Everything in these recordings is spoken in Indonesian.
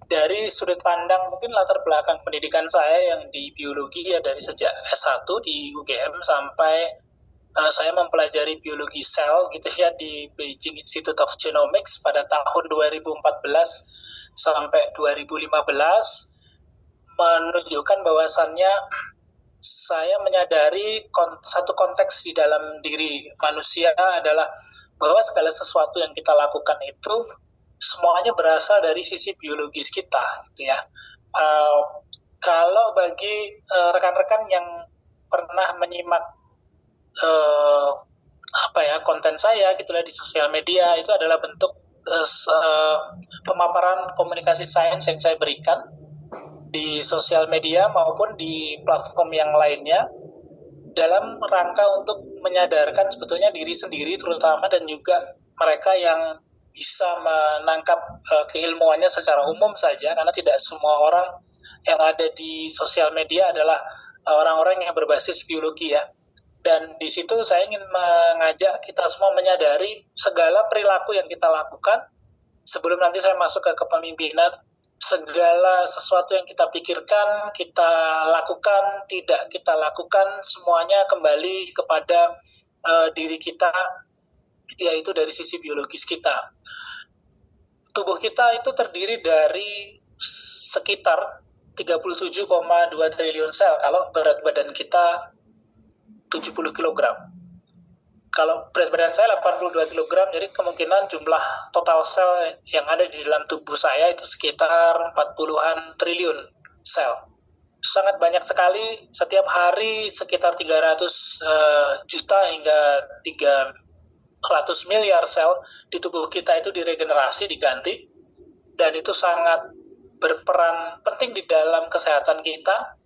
dari sudut pandang mungkin latar belakang pendidikan saya yang di biologi ya, dari sejak S1 di UGM sampai saya mempelajari biologi sel gitu ya di Beijing Institute of Genomics pada tahun 2014 sampai 2015, menunjukkan bahwasannya saya menyadari satu konteks di dalam diri manusia adalah bahwa segala sesuatu yang kita lakukan itu semuanya berasal dari sisi biologis kita, gitu ya. Kalau bagi rekan-rekan yang pernah menyimak konten saya, gitulah di sosial media, itu adalah bentuk pemaparan komunikasi sains yang saya berikan di sosial media maupun di platform yang lainnya dalam rangka untuk menyadarkan sebetulnya diri sendiri terutama dan juga mereka yang bisa menangkap keilmuannya secara umum saja, karena tidak semua orang yang ada di sosial media adalah orang-orang yang berbasis biologi ya. Dan di situ saya ingin mengajak kita semua menyadari segala perilaku yang kita lakukan sebelum nanti saya masuk ke kepemimpinan. Segala sesuatu yang kita pikirkan, kita lakukan, tidak kita lakukan, semuanya kembali kepada diri kita, yaitu dari sisi biologis kita. Tubuh kita itu terdiri dari sekitar 37,2 triliun sel kalau berat badan kita 70 kg. Kalau berat badan saya 82 kg, jadi kemungkinan jumlah total sel yang ada di dalam tubuh saya itu sekitar 40-an triliun sel. Sangat banyak sekali, setiap hari sekitar 300 juta hingga 300 miliar sel di tubuh kita itu diregenerasi, diganti, dan itu sangat berperan penting di dalam kesehatan kita.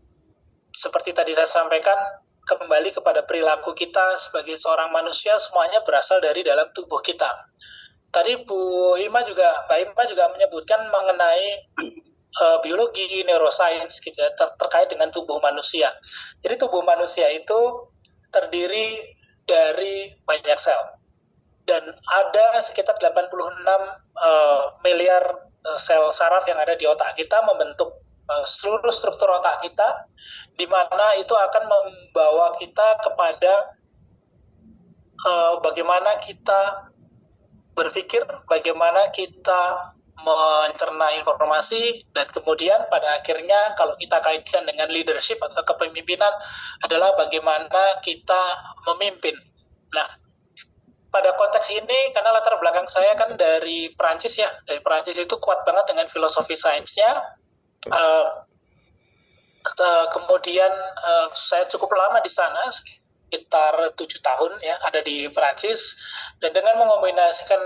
Seperti tadi saya sampaikan, kembali kepada perilaku kita sebagai seorang manusia, semuanya berasal dari dalam tubuh kita. Tadi Mbak Ima juga menyebutkan mengenai biologi, neuroscience gitu ya, terkait dengan tubuh manusia. Jadi tubuh manusia itu terdiri dari banyak sel. Dan ada sekitar 86 miliar sel saraf yang ada di otak kita membentuk seluruh struktur otak kita, di mana itu akan membawa kita kepada bagaimana kita berpikir, bagaimana kita mencerna informasi, dan kemudian pada akhirnya kalau kita kaitkan dengan leadership atau kepemimpinan adalah bagaimana kita memimpin. Nah, pada konteks ini, karena latar belakang saya kan dari Perancis ya, dari Perancis itu kuat banget dengan filosofi sainsnya. Kemudian saya cukup lama di sana, sekitar 7 tahun ya, ada di Perancis, dan dengan mengombinasikan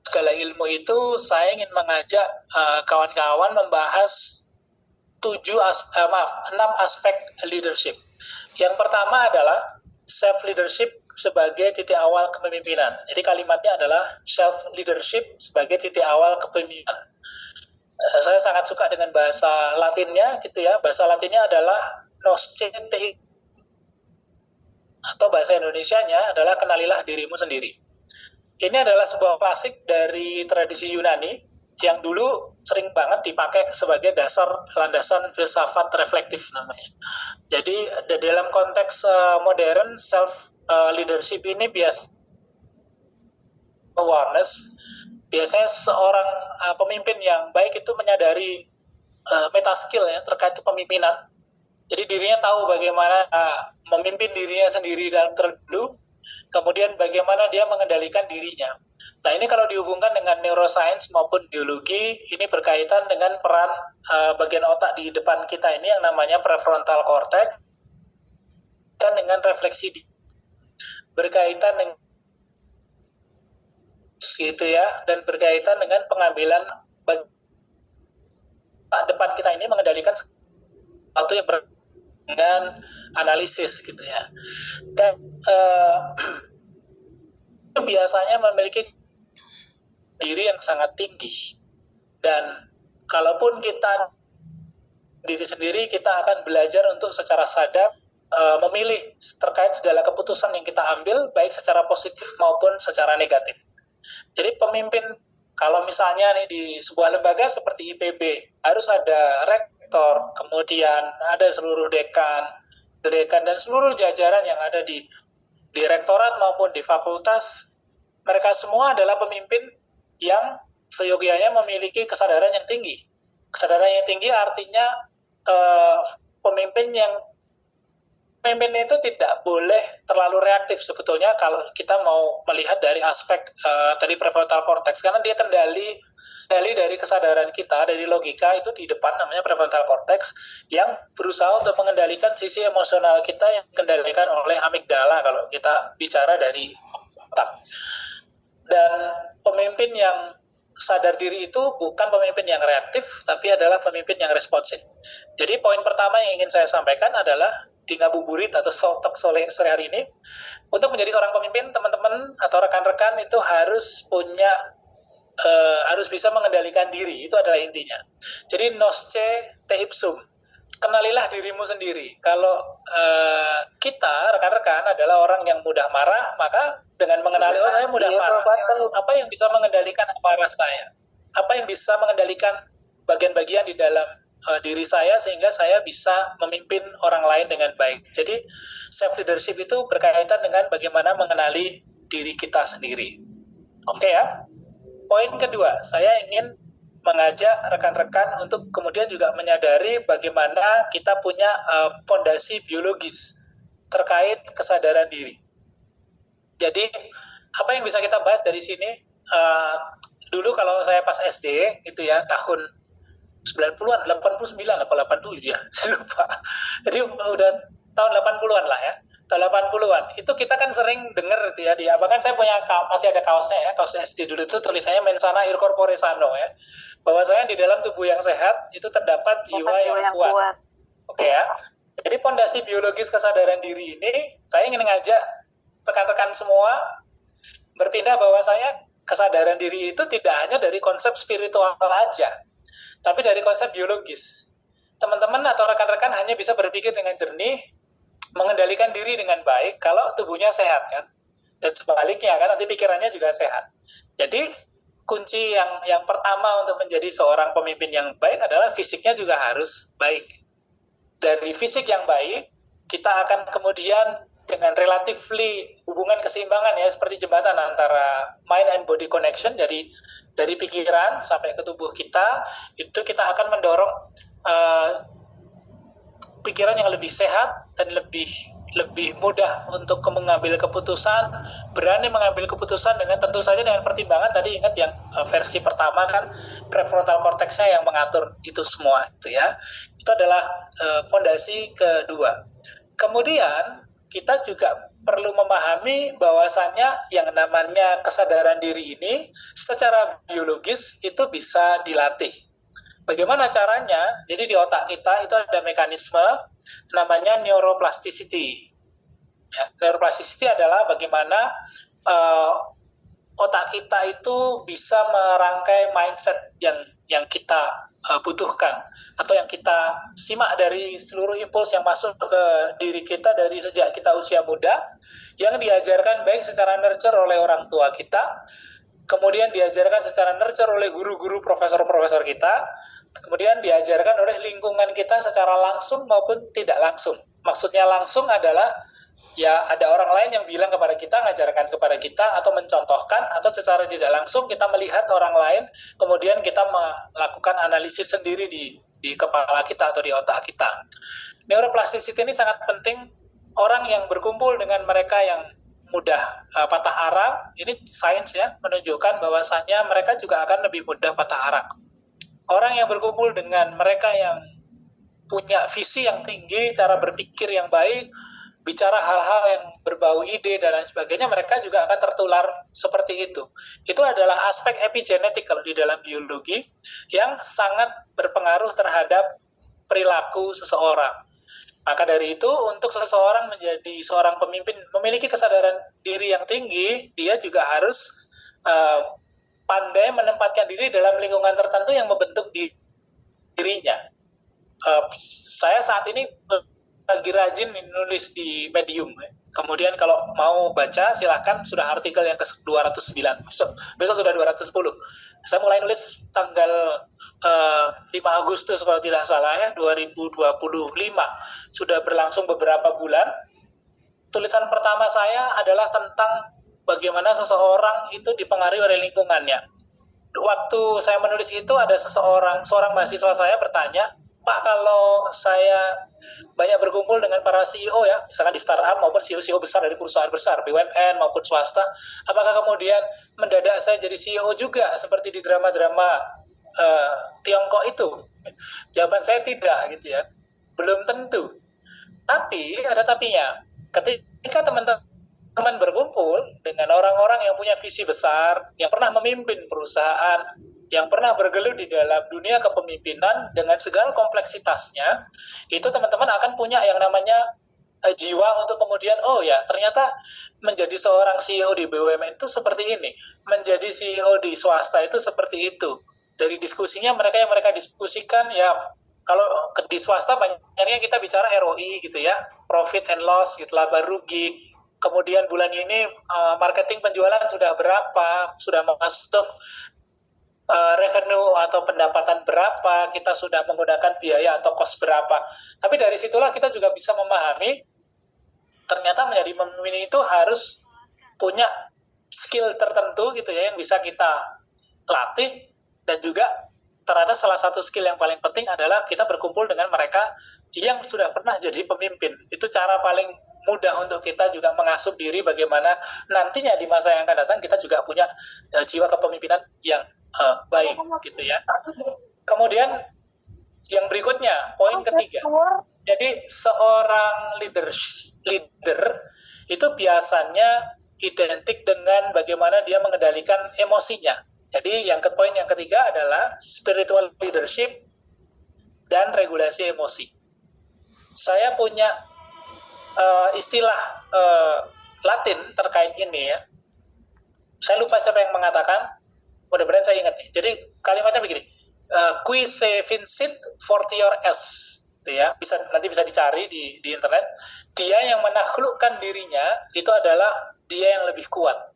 segala ilmu itu, saya ingin mengajak kawan-kawan membahas 6 aspek leadership. Yang pertama adalah self leadership sebagai titik awal kepemimpinan. Jadi kalimatnya adalah self leadership sebagai titik awal kepemimpinan. Saya sangat suka dengan bahasa Latinnya gitu ya. Bahasa Latinnya adalah nosce te, atau bahasa Indonesianya adalah kenalilah dirimu sendiri. Ini adalah sebuah klasik dari tradisi Yunani yang dulu sering banget dipakai sebagai dasar landasan filsafat reflektif namanya. Jadi dalam konteks modern, self leadership ini biasa awareness. Biasanya seorang pemimpin yang baik itu menyadari meta skill ya terkait kepemimpinan. Jadi dirinya tahu bagaimana memimpin dirinya sendiri dalam tertentu, kemudian bagaimana dia mengendalikan dirinya. Nah, ini kalau dihubungkan dengan neuroscience maupun biologi, ini berkaitan dengan peran bagian otak di depan kita ini yang namanya prefrontal cortex, dan dengan refleksi berkaitan dengan gitu ya, dan berkaitan dengan pengambilan depan kita ini mengendalikan sesuatu yang dengan analisis gitu ya. Dan itu biasanya memiliki diri yang sangat tinggi, dan kalaupun kita diri sendiri, kita akan belajar untuk secara sadar memilih terkait segala keputusan yang kita ambil, baik secara positif maupun secara negatif. Jadi pemimpin Kalau misalnya nih di sebuah lembaga seperti IPB, harus ada rektor, kemudian ada seluruh dekan dan seluruh jajaran yang ada di rektorat maupun di fakultas, mereka semua adalah pemimpin yang seyogianya memiliki kesadaran yang tinggi. Kesadaran yang tinggi artinya pemimpin itu tidak boleh terlalu reaktif sebetulnya kalau kita mau melihat dari aspek tadi prefrontal cortex, karena dia kendali dari kesadaran kita, dari logika itu di depan namanya prefrontal cortex yang berusaha untuk mengendalikan sisi emosional kita yang dikendalikan oleh amigdala kalau kita bicara dari otak. Dan pemimpin yang sadar diri itu bukan pemimpin yang reaktif, tapi adalah pemimpin yang responsif. Jadi poin pertama yang ingin saya sampaikan adalah di ngabuburit atau sotok sore hari ini, untuk menjadi seorang pemimpin, teman-teman atau rekan-rekan itu harus bisa mengendalikan diri, itu adalah intinya. Jadi nosce te ipsum, kenalilah dirimu sendiri. Kalau kita rekan-rekan adalah orang yang mudah marah, maka dengan mengenali saya mudah marah, apa yang bisa mengendalikan amarah saya? Apa yang bisa mengendalikan bagian-bagian di dalam diri saya sehingga saya bisa memimpin orang lain dengan baik. Jadi self leadership itu berkaitan dengan bagaimana mengenali diri kita sendiri. Oke ya. Poin kedua, saya ingin mengajak rekan-rekan untuk kemudian juga menyadari bagaimana kita punya fondasi biologis terkait kesadaran diri. Jadi apa yang bisa kita bahas dari sini? Dulu kalau saya pas SD itu ya tahun 90-an, 89 atau 87 ya, saya lupa. Jadi udah tahun 80-an lah ya. Tahun 80-an. Itu kita kan sering dengar itu ya, bahkan saya punya masih ada kaosnya ya, kaos SD dulu itu tulisannya mensana in corpore sano ya. Bahwasanya di dalam tubuh yang sehat itu terdapat jiwa yang kuat. Oke ya. Jadi fondasi biologis kesadaran diri ini saya ingin ngajak rekan-rekan semua berpindah bahwasanya kesadaran diri itu tidak hanya dari konsep spiritual aja, tapi dari konsep biologis. Teman-teman atau rekan-rekan hanya bisa berpikir dengan jernih, mengendalikan diri dengan baik kalau tubuhnya sehat kan. Dan sebaliknya kan nanti pikirannya juga sehat. Jadi kunci yang pertama untuk menjadi seorang pemimpin yang baik adalah fisiknya juga harus baik. Dari fisik yang baik, kita akan kemudian dengan relatively hubungan keseimbangan ya, seperti jembatan antara mind and body connection, jadi dari pikiran sampai ke tubuh kita, itu kita akan mendorong pikiran yang lebih sehat dan lebih mudah untuk mengambil keputusan, berani mengambil keputusan dengan tentu saja dengan pertimbangan. Tadi ingat yang versi pertama kan prefrontal cortex-nya yang mengatur itu semua itu ya. Itu adalah fondasi kedua. Kemudian kita juga perlu memahami bahwasannya yang namanya kesadaran diri ini secara biologis itu bisa dilatih. Bagaimana caranya? Jadi di otak kita itu ada mekanisme namanya neuroplasticity. Ya, neuroplasticity adalah bagaimana otak kita itu bisa merangkai mindset yang kita butuhkan atau yang kita simak dari seluruh impuls yang masuk ke diri kita dari sejak kita usia muda, yang diajarkan baik secara nurture oleh orang tua kita, kemudian diajarkan secara nurture oleh guru-guru, profesor-profesor kita, kemudian diajarkan oleh lingkungan kita secara langsung maupun tidak langsung. Maksudnya langsung adalah ya ada orang lain yang bilang kepada kita, ngajarkan kepada kita, atau mencontohkan, atau secara tidak langsung kita melihat orang lain, kemudian kita melakukan analisis sendiri di kepala kita atau di otak kita. Neuroplasticity ini sangat penting. Orang yang berkumpul dengan mereka yang mudah patah arang, ini sains ya, menunjukkan bahwasannya mereka juga akan lebih mudah patah arang. Orang yang berkumpul dengan mereka yang punya visi yang tinggi, cara berpikir yang baik, bicara hal-hal yang berbau ide dan lain sebagainya, mereka juga akan tertular seperti itu. Itu adalah aspek epigenetik kalau di dalam biologi yang sangat berpengaruh terhadap perilaku seseorang. Maka dari itu, untuk seseorang menjadi seorang pemimpin, memiliki kesadaran diri yang tinggi, dia juga harus pandai menempatkan diri dalam lingkungan tertentu yang membentuk dirinya. Saya saat ini lagi rajin nulis di Medium. Kemudian kalau mau baca silahkan, sudah artikel yang ke-209. Besok sudah 210. Saya mulai nulis tanggal 5 Agustus kalau tidak salah ya, 2025. Sudah berlangsung beberapa bulan. Tulisan pertama saya adalah tentang bagaimana seseorang itu dipengaruhi oleh lingkungannya. Waktu saya menulis itu ada seorang mahasiswa saya bertanya, Pak, kalau saya banyak berkumpul dengan para CEO ya, misalkan di startup maupun CEO-CEO besar dari perusahaan besar, BUMN maupun swasta, apakah kemudian mendadak saya jadi CEO juga seperti di drama-drama Tiongkok itu? Jawaban saya tidak gitu ya, belum tentu. Tapi ada tapinya. Ketika teman-teman berkumpul dengan orang-orang yang punya visi besar, yang pernah memimpin perusahaan, yang pernah bergelut di dalam dunia kepemimpinan dengan segala kompleksitasnya, itu teman-teman akan punya yang namanya jiwa untuk kemudian, oh ya ternyata menjadi seorang CEO di BUMN itu seperti ini, menjadi CEO di swasta itu seperti itu. Dari diskusinya mereka diskusikan ya, kalau di swasta banyaknya kita bicara ROI gitu ya, profit and loss gitu, laba rugi. Kemudian bulan ini marketing penjualan sudah berapa, sudah masuk revenue atau pendapatan berapa, kita sudah menggunakan biaya atau cost berapa. Tapi dari situlah kita juga bisa memahami ternyata menjadi pemimpin itu harus punya skill tertentu gitu ya, yang bisa kita latih. Dan juga ternyata salah satu skill yang paling penting adalah kita berkumpul dengan mereka yang sudah pernah jadi pemimpin. Itu cara paling mudah untuk kita juga mengasuh diri bagaimana nantinya di masa yang akan datang kita juga punya jiwa kepemimpinan yang baik gitu ya. Kemudian yang berikutnya, poin ketiga. Jadi seorang leader itu biasanya identik dengan bagaimana dia mengendalikan emosinya. Jadi poin yang ketiga adalah spiritual leadership dan regulasi emosi. Saya punya istilah Latin terkait ini ya. Saya lupa siapa yang mengatakan, mudah-mudahan saya ingat nih. Jadi kalimatnya begini, qui se vincit fortior est, ya, nanti bisa dicari di internet. Dia yang menaklukkan dirinya itu adalah dia yang lebih kuat.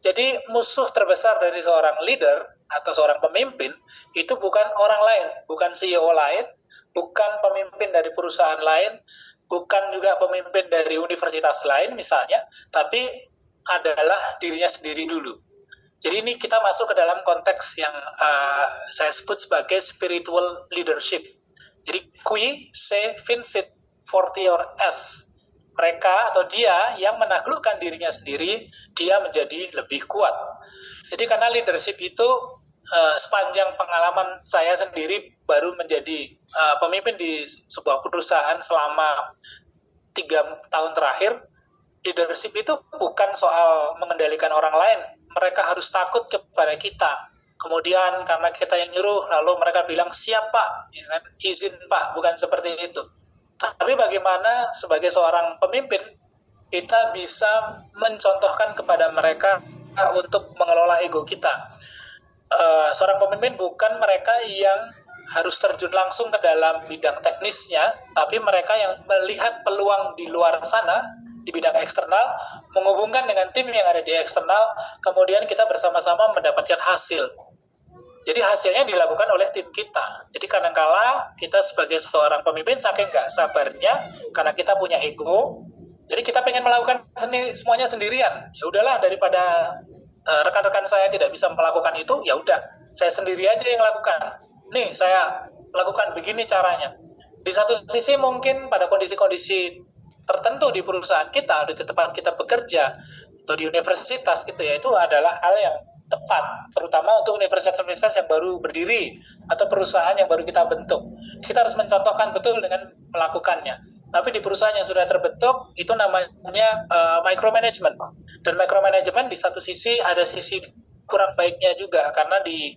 Jadi musuh terbesar dari seorang leader atau seorang pemimpin itu bukan orang lain, bukan CEO lain, bukan pemimpin dari perusahaan lain, bukan juga pemimpin dari universitas lain misalnya, tapi adalah dirinya sendiri dulu. Jadi ini kita masuk ke dalam konteks yang saya sebut sebagai spiritual leadership. Jadi qui se vincit fortior est. Mereka atau dia yang menaklukkan dirinya sendiri, dia menjadi lebih kuat. Jadi karena leadership itu sepanjang pengalaman saya sendiri baru menjadi pemimpin di sebuah perusahaan selama 3 tahun terakhir, leadership itu bukan soal mengendalikan orang lain. Mereka harus takut kepada kita. Kemudian karena kita yang nyuruh, lalu mereka bilang siap Pak, ya kan? Izin Pak, bukan seperti itu. Tapi bagaimana sebagai seorang pemimpin kita bisa mencontohkan kepada mereka untuk mengelola ego kita. Seorang pemimpin bukan mereka yang harus terjun langsung ke dalam bidang teknisnya, tapi mereka yang melihat peluang di luar sana, di bidang eksternal, menghubungkan dengan tim yang ada di eksternal, kemudian kita bersama-sama mendapatkan hasil. Jadi hasilnya dilakukan oleh tim kita. Jadi kadangkala kita sebagai seorang pemimpin saking nggak sabarnya, karena kita punya ego, jadi kita pengen melakukan semuanya sendirian. Ya udahlah, daripada rekan-rekan saya tidak bisa melakukan itu, ya udah saya sendiri aja yang lakukan. Nih saya lakukan begini caranya. Di satu sisi mungkin pada kondisi-kondisi tertentu di perusahaan kita, di tempat kita bekerja atau di universitas gitu ya, itu adalah hal yang tepat, terutama untuk universitas-universitas yang baru berdiri atau perusahaan yang baru kita bentuk. Kita harus mencontohkan betul dengan melakukannya. Tapi di perusahaan yang sudah terbentuk, itu namanya micromanagement. Dan micromanagement di satu sisi ada sisi kurang baiknya juga, karena di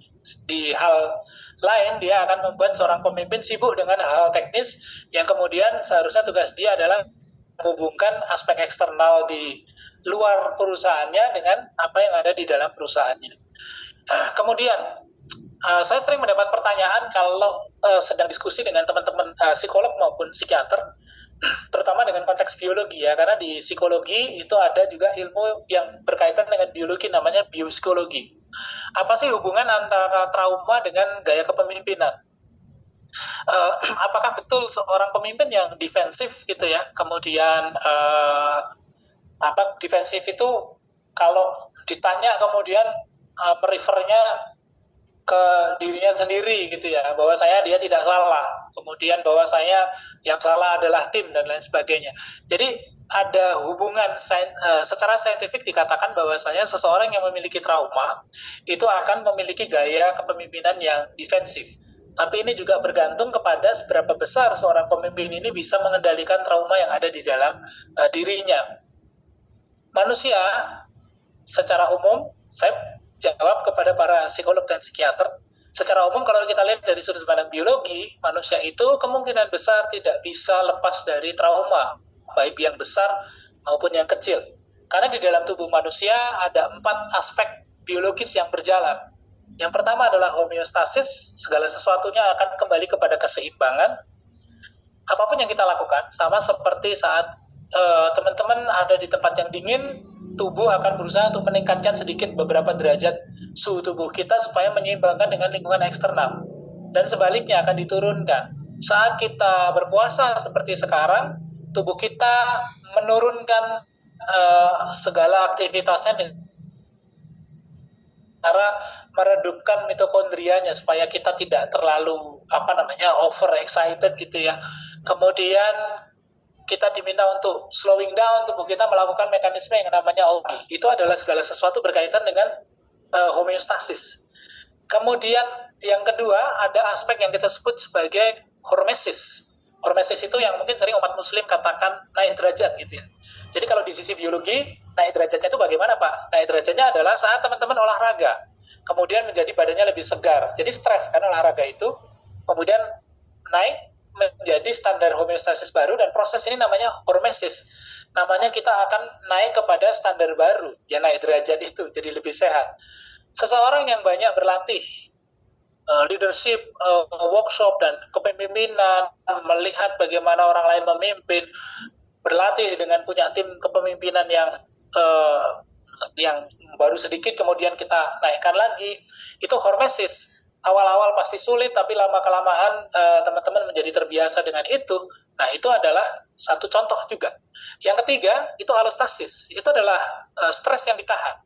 hal lain dia akan membuat seorang pemimpin sibuk dengan hal teknis yang kemudian seharusnya tugas dia adalah menghubungkan aspek eksternal di luar perusahaannya dengan apa yang ada di dalam perusahaannya. Kemudian saya sering mendapat pertanyaan kalau sedang diskusi dengan teman-teman psikolog maupun psikiater. terutama dengan konteks biologi ya, karena di psikologi itu ada juga ilmu yang berkaitan dengan biologi namanya biopsikologi. Apa sih hubungan antara trauma dengan gaya kepemimpinan? Apakah betul seorang pemimpin yang defensif gitu ya, kemudian defensif itu kalau ditanya kemudian merefernya ke dirinya sendiri gitu ya, bahwa dia tidak salah, kemudian bahwa yang salah adalah tim dan lain sebagainya. Jadi ada hubungan secara saintifik dikatakan bahwasanya seseorang yang memiliki trauma itu akan memiliki gaya kepemimpinan yang defensif. Tapi ini juga bergantung kepada seberapa besar seorang pemimpin ini bisa mengendalikan trauma yang ada di dalam dirinya. Manusia secara umum, saya jawab kepada para psikolog dan psikiater, secara umum kalau kita lihat dari sudut pandang biologi, manusia itu kemungkinan besar tidak bisa lepas dari trauma, baik yang besar maupun yang kecil. Karena di dalam tubuh manusia ada 4 aspek biologis yang berjalan. Yang pertama adalah homeostasis, segala sesuatunya akan kembali kepada keseimbangan. Apapun yang kita lakukan, sama seperti saat teman-teman ada di tempat yang dingin, tubuh akan berusaha untuk meningkatkan sedikit beberapa derajat suhu tubuh kita supaya menyeimbangkan dengan lingkungan eksternal. Dan sebaliknya akan diturunkan. Saat kita berpuasa seperti sekarang, tubuh kita menurunkan segala aktivitasnya dengan cara meredupkan mitokondrianya supaya kita tidak terlalu over excited gitu ya. Kemudian kita diminta untuk slowing down tubuh kita melakukan mekanisme yang namanya OGI. Itu adalah segala sesuatu berkaitan dengan homeostasis. Kemudian yang kedua ada aspek yang kita sebut sebagai hormesis. Hormesis itu yang mungkin sering umat muslim katakan naik derajat gitu ya. Jadi kalau di sisi biologi, naik derajatnya itu bagaimana Pak? Naik derajatnya adalah saat teman-teman olahraga, kemudian menjadi badannya lebih segar. Jadi stres karena olahraga itu, kemudian naik menjadi standar homeostasis baru, dan proses ini namanya hormesis. Namanya kita akan naik kepada standar baru, ya naik derajat itu, jadi lebih sehat. Seseorang yang banyak berlatih, leadership, workshop, dan kepemimpinan, melihat bagaimana orang lain memimpin, berlatih dengan punya tim kepemimpinan yang baru sedikit, kemudian kita naikkan lagi, itu hormesis. Awal-awal pasti sulit, tapi lama-kelamaan teman-teman menjadi terbiasa dengan itu. Nah, itu adalah satu contoh juga. Yang ketiga, itu alostasis. Itu adalah stres yang ditahan.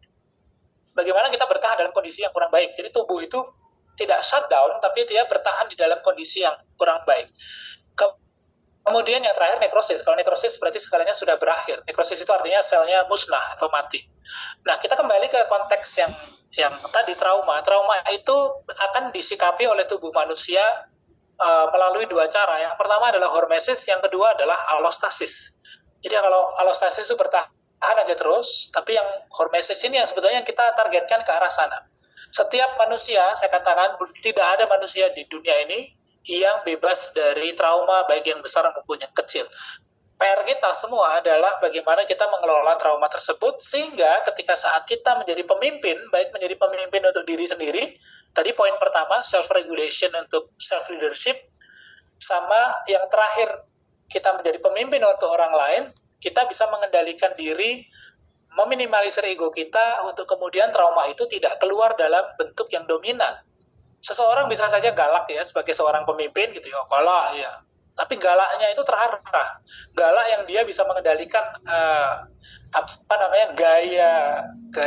Bagaimana kita bertahan dalam kondisi yang kurang baik. Jadi tubuh itu tidak shutdown, tapi dia bertahan di dalam kondisi yang kurang baik. Kemudian yang terakhir nekrosis. Kalau nekrosis berarti skalanya sudah berakhir. Nekrosis itu artinya selnya musnah atau mati. Nah, kita kembali ke konteks yang tadi trauma. Trauma itu akan disikapi oleh tubuh manusia melalui 2 cara. Yang pertama adalah hormesis, yang kedua adalah alostasis. Jadi kalau alostasis itu bertahan aja terus, tapi yang hormesis ini yang sebetulnya kita targetkan ke arah sana. Setiap manusia, saya katakan, tidak ada manusia di dunia ini yang bebas dari trauma, baik yang besar maupun yang kecil. PR kita semua adalah bagaimana kita mengelola trauma tersebut, sehingga ketika saat kita menjadi pemimpin, baik menjadi pemimpin untuk diri sendiri, tadi poin pertama, self-regulation untuk self-leadership, sama yang terakhir, kita menjadi pemimpin untuk orang lain, kita bisa mengendalikan diri, meminimalisir ego kita, untuk kemudian trauma itu tidak keluar dalam bentuk yang dominan. Seseorang bisa saja galak ya, sebagai seorang pemimpin gitu ya, galak ya. Tapi galaknya itu terarah. Galak yang dia bisa mengendalikan gaya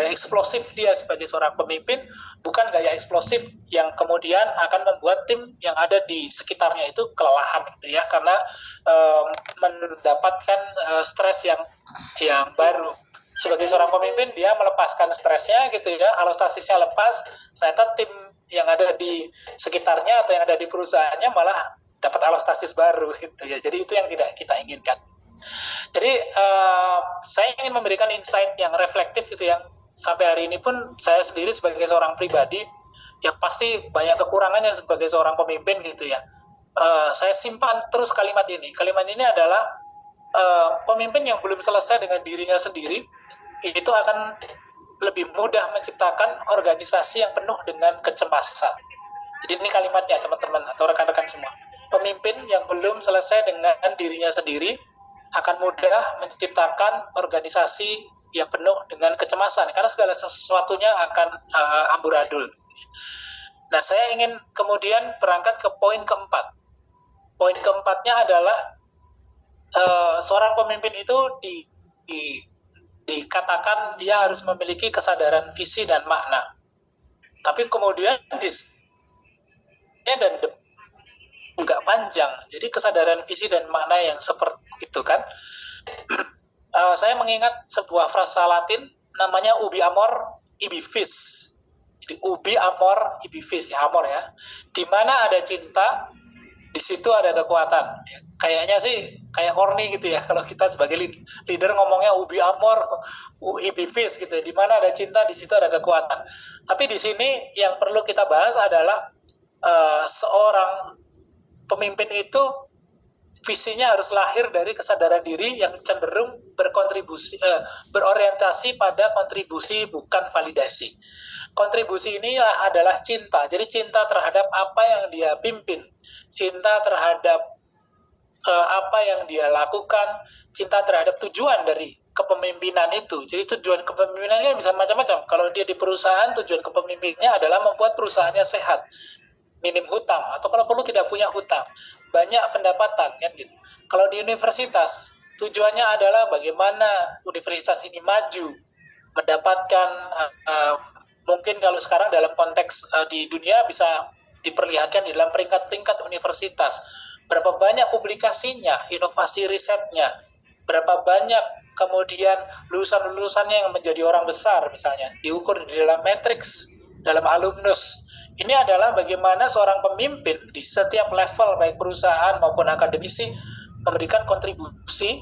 eksplosif dia sebagai seorang pemimpin, bukan gaya eksplosif yang kemudian akan membuat tim yang ada di sekitarnya itu kelelahan gitu ya, karena mendapatkan stres yang baru. Sebagai seorang pemimpin dia melepaskan stresnya gitu ya, alostasisnya lepas, ternyata tim yang ada di sekitarnya atau yang ada di perusahaannya malah dapat alostasis baru gitu ya. Jadi itu yang tidak kita inginkan. Jadi saya ingin memberikan insight yang reflektif gitu ya. Sampai hari ini pun saya sendiri sebagai seorang pribadi yang pasti banyak kekurangannya sebagai seorang pemimpin gitu ya. Saya simpan terus kalimat ini. Kalimat ini adalah pemimpin yang belum selesai dengan dirinya sendiri itu akan lebih mudah menciptakan organisasi yang penuh dengan kecemasan. Jadi ini kalimatnya teman-teman atau rekan-rekan semua. Pemimpin yang belum selesai dengan dirinya sendiri akan mudah menciptakan organisasi yang penuh dengan kecemasan karena segala sesuatunya akan amburadul. Nah, saya ingin kemudian berangkat ke poin keempat. Poin keempatnya adalah seorang pemimpin itu dikatakan dia harus memiliki kesadaran visi dan makna. Tapi kemudian dan nggak panjang. Jadi kesadaran visi dan makna yang seperti itu kan. Saya mengingat sebuah frasa Latin namanya ubi amor ibi vis. Jadi ubi amor ibi vis, ya, amor ya. Di mana ada cinta, di situ ada kekuatan. Ya, kayaknya sih kayak corny gitu ya kalau kita sebagai leader ngomongnya ubi amor ibi vis gitu. Di mana ada cinta, di situ ada kekuatan. Tapi di sini yang perlu kita bahas adalah seorang pemimpin itu visinya harus lahir dari kesadaran diri yang cenderung berorientasi pada kontribusi bukan validasi. Kontribusi ini adalah cinta. Jadi cinta terhadap apa yang dia pimpin, cinta terhadap apa yang dia lakukan, cinta terhadap tujuan dari kepemimpinan itu. Jadi tujuan kepemimpinannya bisa macam-macam. Kalau dia di perusahaan, tujuan kepemimpinannya adalah membuat perusahaannya sehat, minim hutang, atau kalau perlu tidak punya hutang, banyak pendapatan kan gitu. Kalau di universitas, tujuannya adalah bagaimana universitas ini maju, mendapatkan mungkin kalau sekarang dalam konteks di dunia bisa diperlihatkan di dalam peringkat-peringkat universitas, berapa banyak publikasinya, inovasi risetnya, berapa banyak kemudian lulusan-lulusannya yang menjadi orang besar misalnya, diukur di dalam matriks, dalam alumnus. Ini adalah bagaimana seorang pemimpin di setiap level baik perusahaan maupun akademisi memberikan kontribusi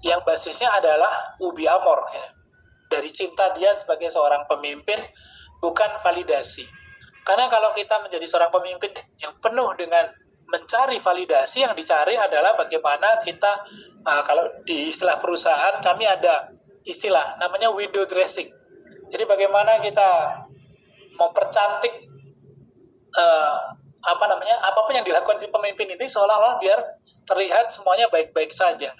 yang basisnya adalah ubi amor ya. Dari cinta dia sebagai seorang pemimpin, bukan validasi. Karena kalau kita menjadi seorang pemimpin yang penuh dengan mencari validasi, yang dicari adalah bagaimana kita kalau di istilah perusahaan kami ada istilah namanya window dressing. Jadi bagaimana kita mempercantik apapun yang dilakukan si pemimpin ini seolah-olah biar terlihat semuanya baik-baik saja.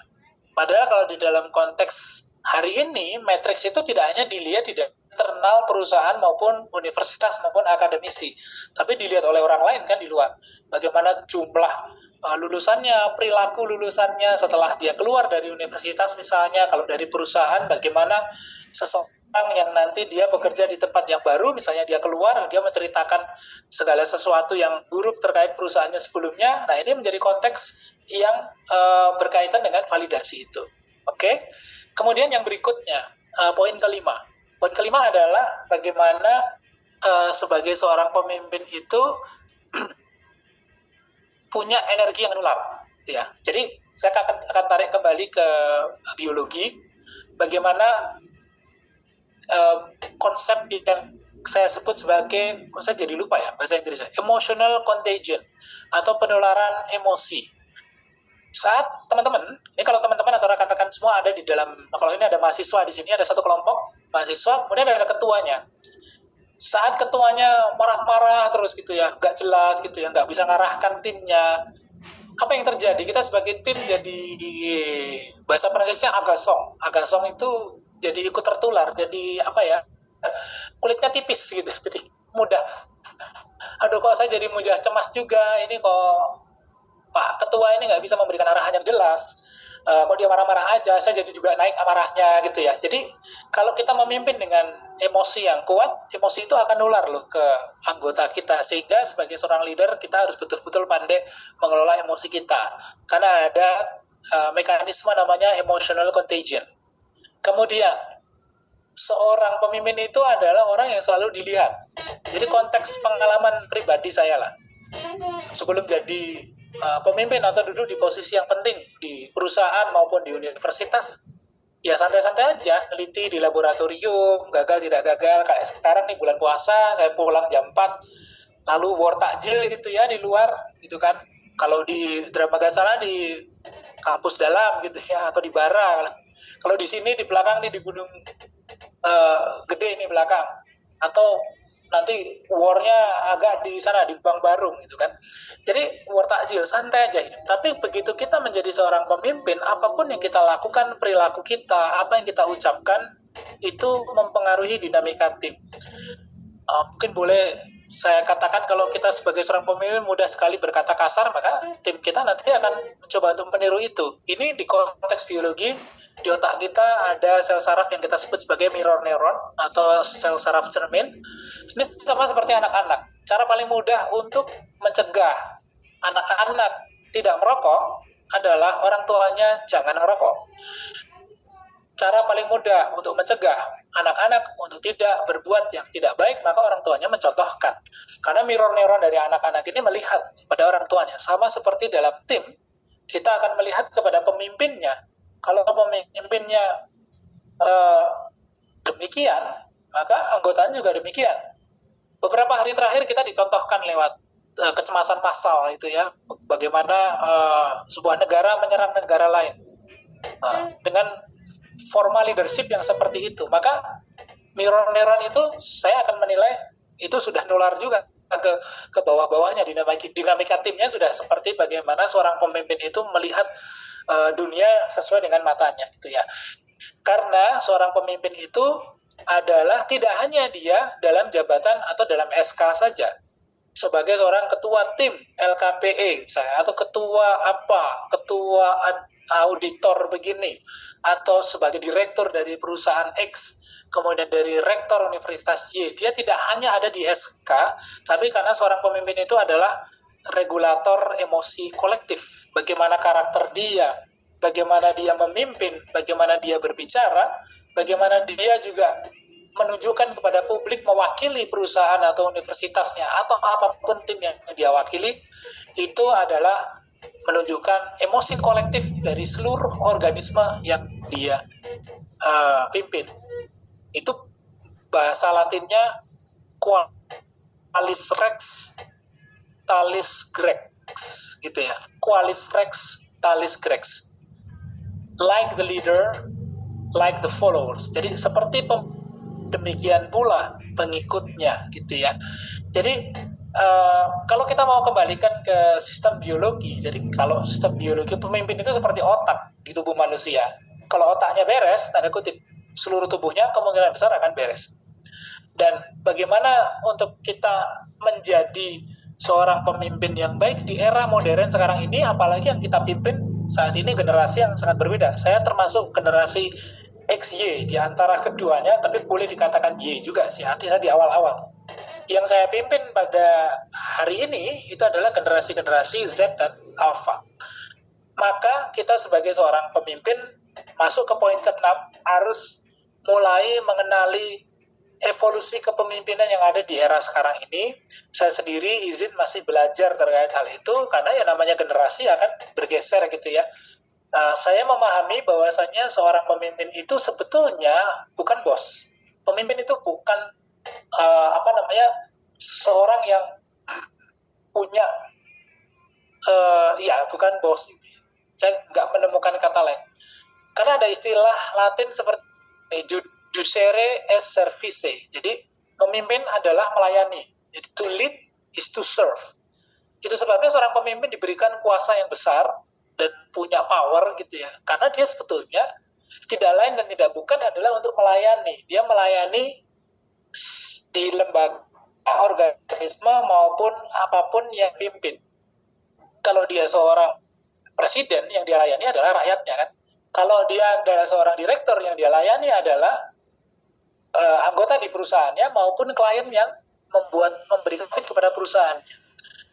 Padahal kalau di dalam konteks hari ini, matriks itu tidak hanya dilihat di internal perusahaan maupun universitas maupun akademisi, tapi dilihat oleh orang lain kan di luar. Bagaimana jumlah lulusannya, perilaku lulusannya setelah dia keluar dari universitas misalnya, kalau dari perusahaan bagaimana seseorang yang nanti dia bekerja di tempat yang baru, misalnya dia keluar, dia menceritakan segala sesuatu yang buruk terkait perusahaannya sebelumnya. Nah, ini menjadi konteks yang berkaitan dengan validasi itu. Oke. Kemudian yang berikutnya, poin kelima. Poin kelima adalah bagaimana sebagai seorang pemimpin itu punya energi yang menular. Ya. Jadi saya akan tarik kembali ke biologi. Bagaimana konsep yang saya sebut sebagai, saya jadi lupa ya bahasa Inggrisnya, emotional contagion atau penularan emosi. Saat teman-teman, ini kalau teman-teman atau rekan-rekan semua ada di dalam, kalau ini ada mahasiswa di sini, ada satu kelompok mahasiswa, kemudian ada ketuanya. Saat ketuanya marah-marah terus gitu ya, nggak jelas gitu ya, nggak bisa ngarahkan timnya, apa yang terjadi? Kita sebagai tim jadi, bahasa Prancisnya agasong. Agasong itu jadi ikut tertular, jadi apa ya, kulitnya tipis gitu, jadi mudah, aduh kok saya jadi mudah cemas juga, ini kok Pak Ketua ini nggak bisa memberikan arahan yang jelas, kok dia marah-marah aja, saya jadi juga naik amarahnya gitu ya. Jadi kalau kita memimpin dengan emosi yang kuat, emosi itu akan nular loh ke anggota kita, sehingga sebagai seorang leader kita harus betul-betul pandai mengelola emosi kita, karena ada mekanisme namanya emotional contagion. Kemudian seorang pemimpin itu adalah orang yang selalu dilihat. Jadi konteks pengalaman pribadi saya lah, sebelum jadi pemimpin atau duduk di posisi yang penting di perusahaan maupun di universitas, ya santai-santai aja, neliti di laboratorium, gagal tidak gagal. Kayak sekarang nih bulan puasa, saya pulang jam 4, lalu war takjil gitu ya di luar gitu kan. Kalau di Dramagasana di kampus dalam gitu ya, atau di Bara. Kalau di sini di belakang nih di Gunung Gede ini belakang, atau nanti war-nya agak di sana di Bang Barung gitu kan. Jadi war takjil takjil, santai aja. Tapi begitu kita menjadi seorang pemimpin, apapun yang kita lakukan, perilaku kita, apa yang kita ucapkan, itu mempengaruhi dinamika tim. Mungkin boleh saya katakan kalau kita sebagai seorang pemimpin mudah sekali berkata kasar, maka tim kita nanti akan mencoba untuk meniru itu. Ini di konteks biologi, di otak kita ada sel saraf yang kita sebut sebagai mirror neuron atau sel saraf cermin. Ini sama seperti anak-anak. Cara paling mudah untuk mencegah anak-anak tidak merokok adalah orang tuanya jangan merokok. Cara paling mudah untuk mencegah anak-anak untuk tidak berbuat yang tidak baik, maka orang tuanya mencontohkan. Karena mirror neuron dari anak-anak ini melihat pada orang tuanya. Sama seperti dalam tim, kita akan melihat kepada pemimpinnya. Kalau pemimpinnya demikian, maka anggotanya juga demikian. Beberapa hari terakhir kita dicontohkan lewat kecemasan massal itu ya, bagaimana sebuah negara menyerang negara lain dengan formal leadership yang seperti itu. Maka mirror neuron itu saya akan menilai itu sudah nular juga ke bawah-bawahnya. Dinamika timnya sudah seperti bagaimana seorang pemimpin itu melihat dunia sesuai dengan matanya gitu ya. Karena seorang pemimpin itu adalah tidak hanya dia dalam jabatan atau dalam SK saja. Sebagai seorang ketua tim LKPE misalnya, atau ketua auditor begini, atau sebagai direktur dari perusahaan X, kemudian dari rektor Universitas Y, dia tidak hanya ada di SK, tapi karena seorang pemimpin itu adalah regulator emosi kolektif, bagaimana karakter dia, bagaimana dia memimpin, bagaimana dia berbicara, bagaimana dia juga menunjukkan kepada publik mewakili perusahaan atau universitasnya atau apapun tim yang dia wakili, itu adalah menunjukkan emosi kolektif dari seluruh organisme yang dia pimpin. Itu bahasa Latinnya qualis rex talis grex gitu ya. Qualis rex talis grex. Like the leader, like the followers. Jadi seperti demikian pula pengikutnya gitu ya. Jadi kalau kita mau kembalikan ke sistem biologi, jadi kalau sistem biologi pemimpin itu seperti otak di tubuh manusia. Kalau otaknya beres, tanda kutip, seluruh tubuhnya kemungkinan besar akan beres. Dan bagaimana untuk kita menjadi seorang pemimpin yang baik di era modern sekarang ini, apalagi yang kita pimpin saat ini generasi yang sangat berbeda. Saya termasuk generasi XY di antara keduanya, tapi boleh dikatakan Y juga sih, artinya di awal-awal. Yang saya pimpin pada hari ini itu adalah generasi-generasi Z dan Alpha. Maka kita sebagai seorang pemimpin masuk ke poin ke-6 harus mulai mengenali evolusi kepemimpinan yang ada di era sekarang ini. Saya sendiri izin masih belajar terkait hal itu karena yang namanya generasi akan bergeser gitu ya. Saya memahami bahwasannya seorang pemimpin itu sebetulnya bukan bos. Pemimpin itu bukan seorang yang punya bukan bos. Saya nggak menemukan kata lain. Karena ada istilah Latin seperti judicere est service. Jadi pemimpin adalah melayani. Jadi to lead is to serve. Itu sebabnya seorang pemimpin diberikan kuasa yang besar dan punya power gitu ya. Karena dia sebetulnya tidak lain dan tidak bukan adalah untuk melayani. Dia melayani di lembaga, organisme maupun apapun yang pimpin. Kalau dia seorang presiden, yang dia layani adalah rakyatnya kan. Kalau dia adalah seorang direktur, yang dia layani adalah anggota di perusahaannya maupun klien yang memberi profit kepada perusahaannya.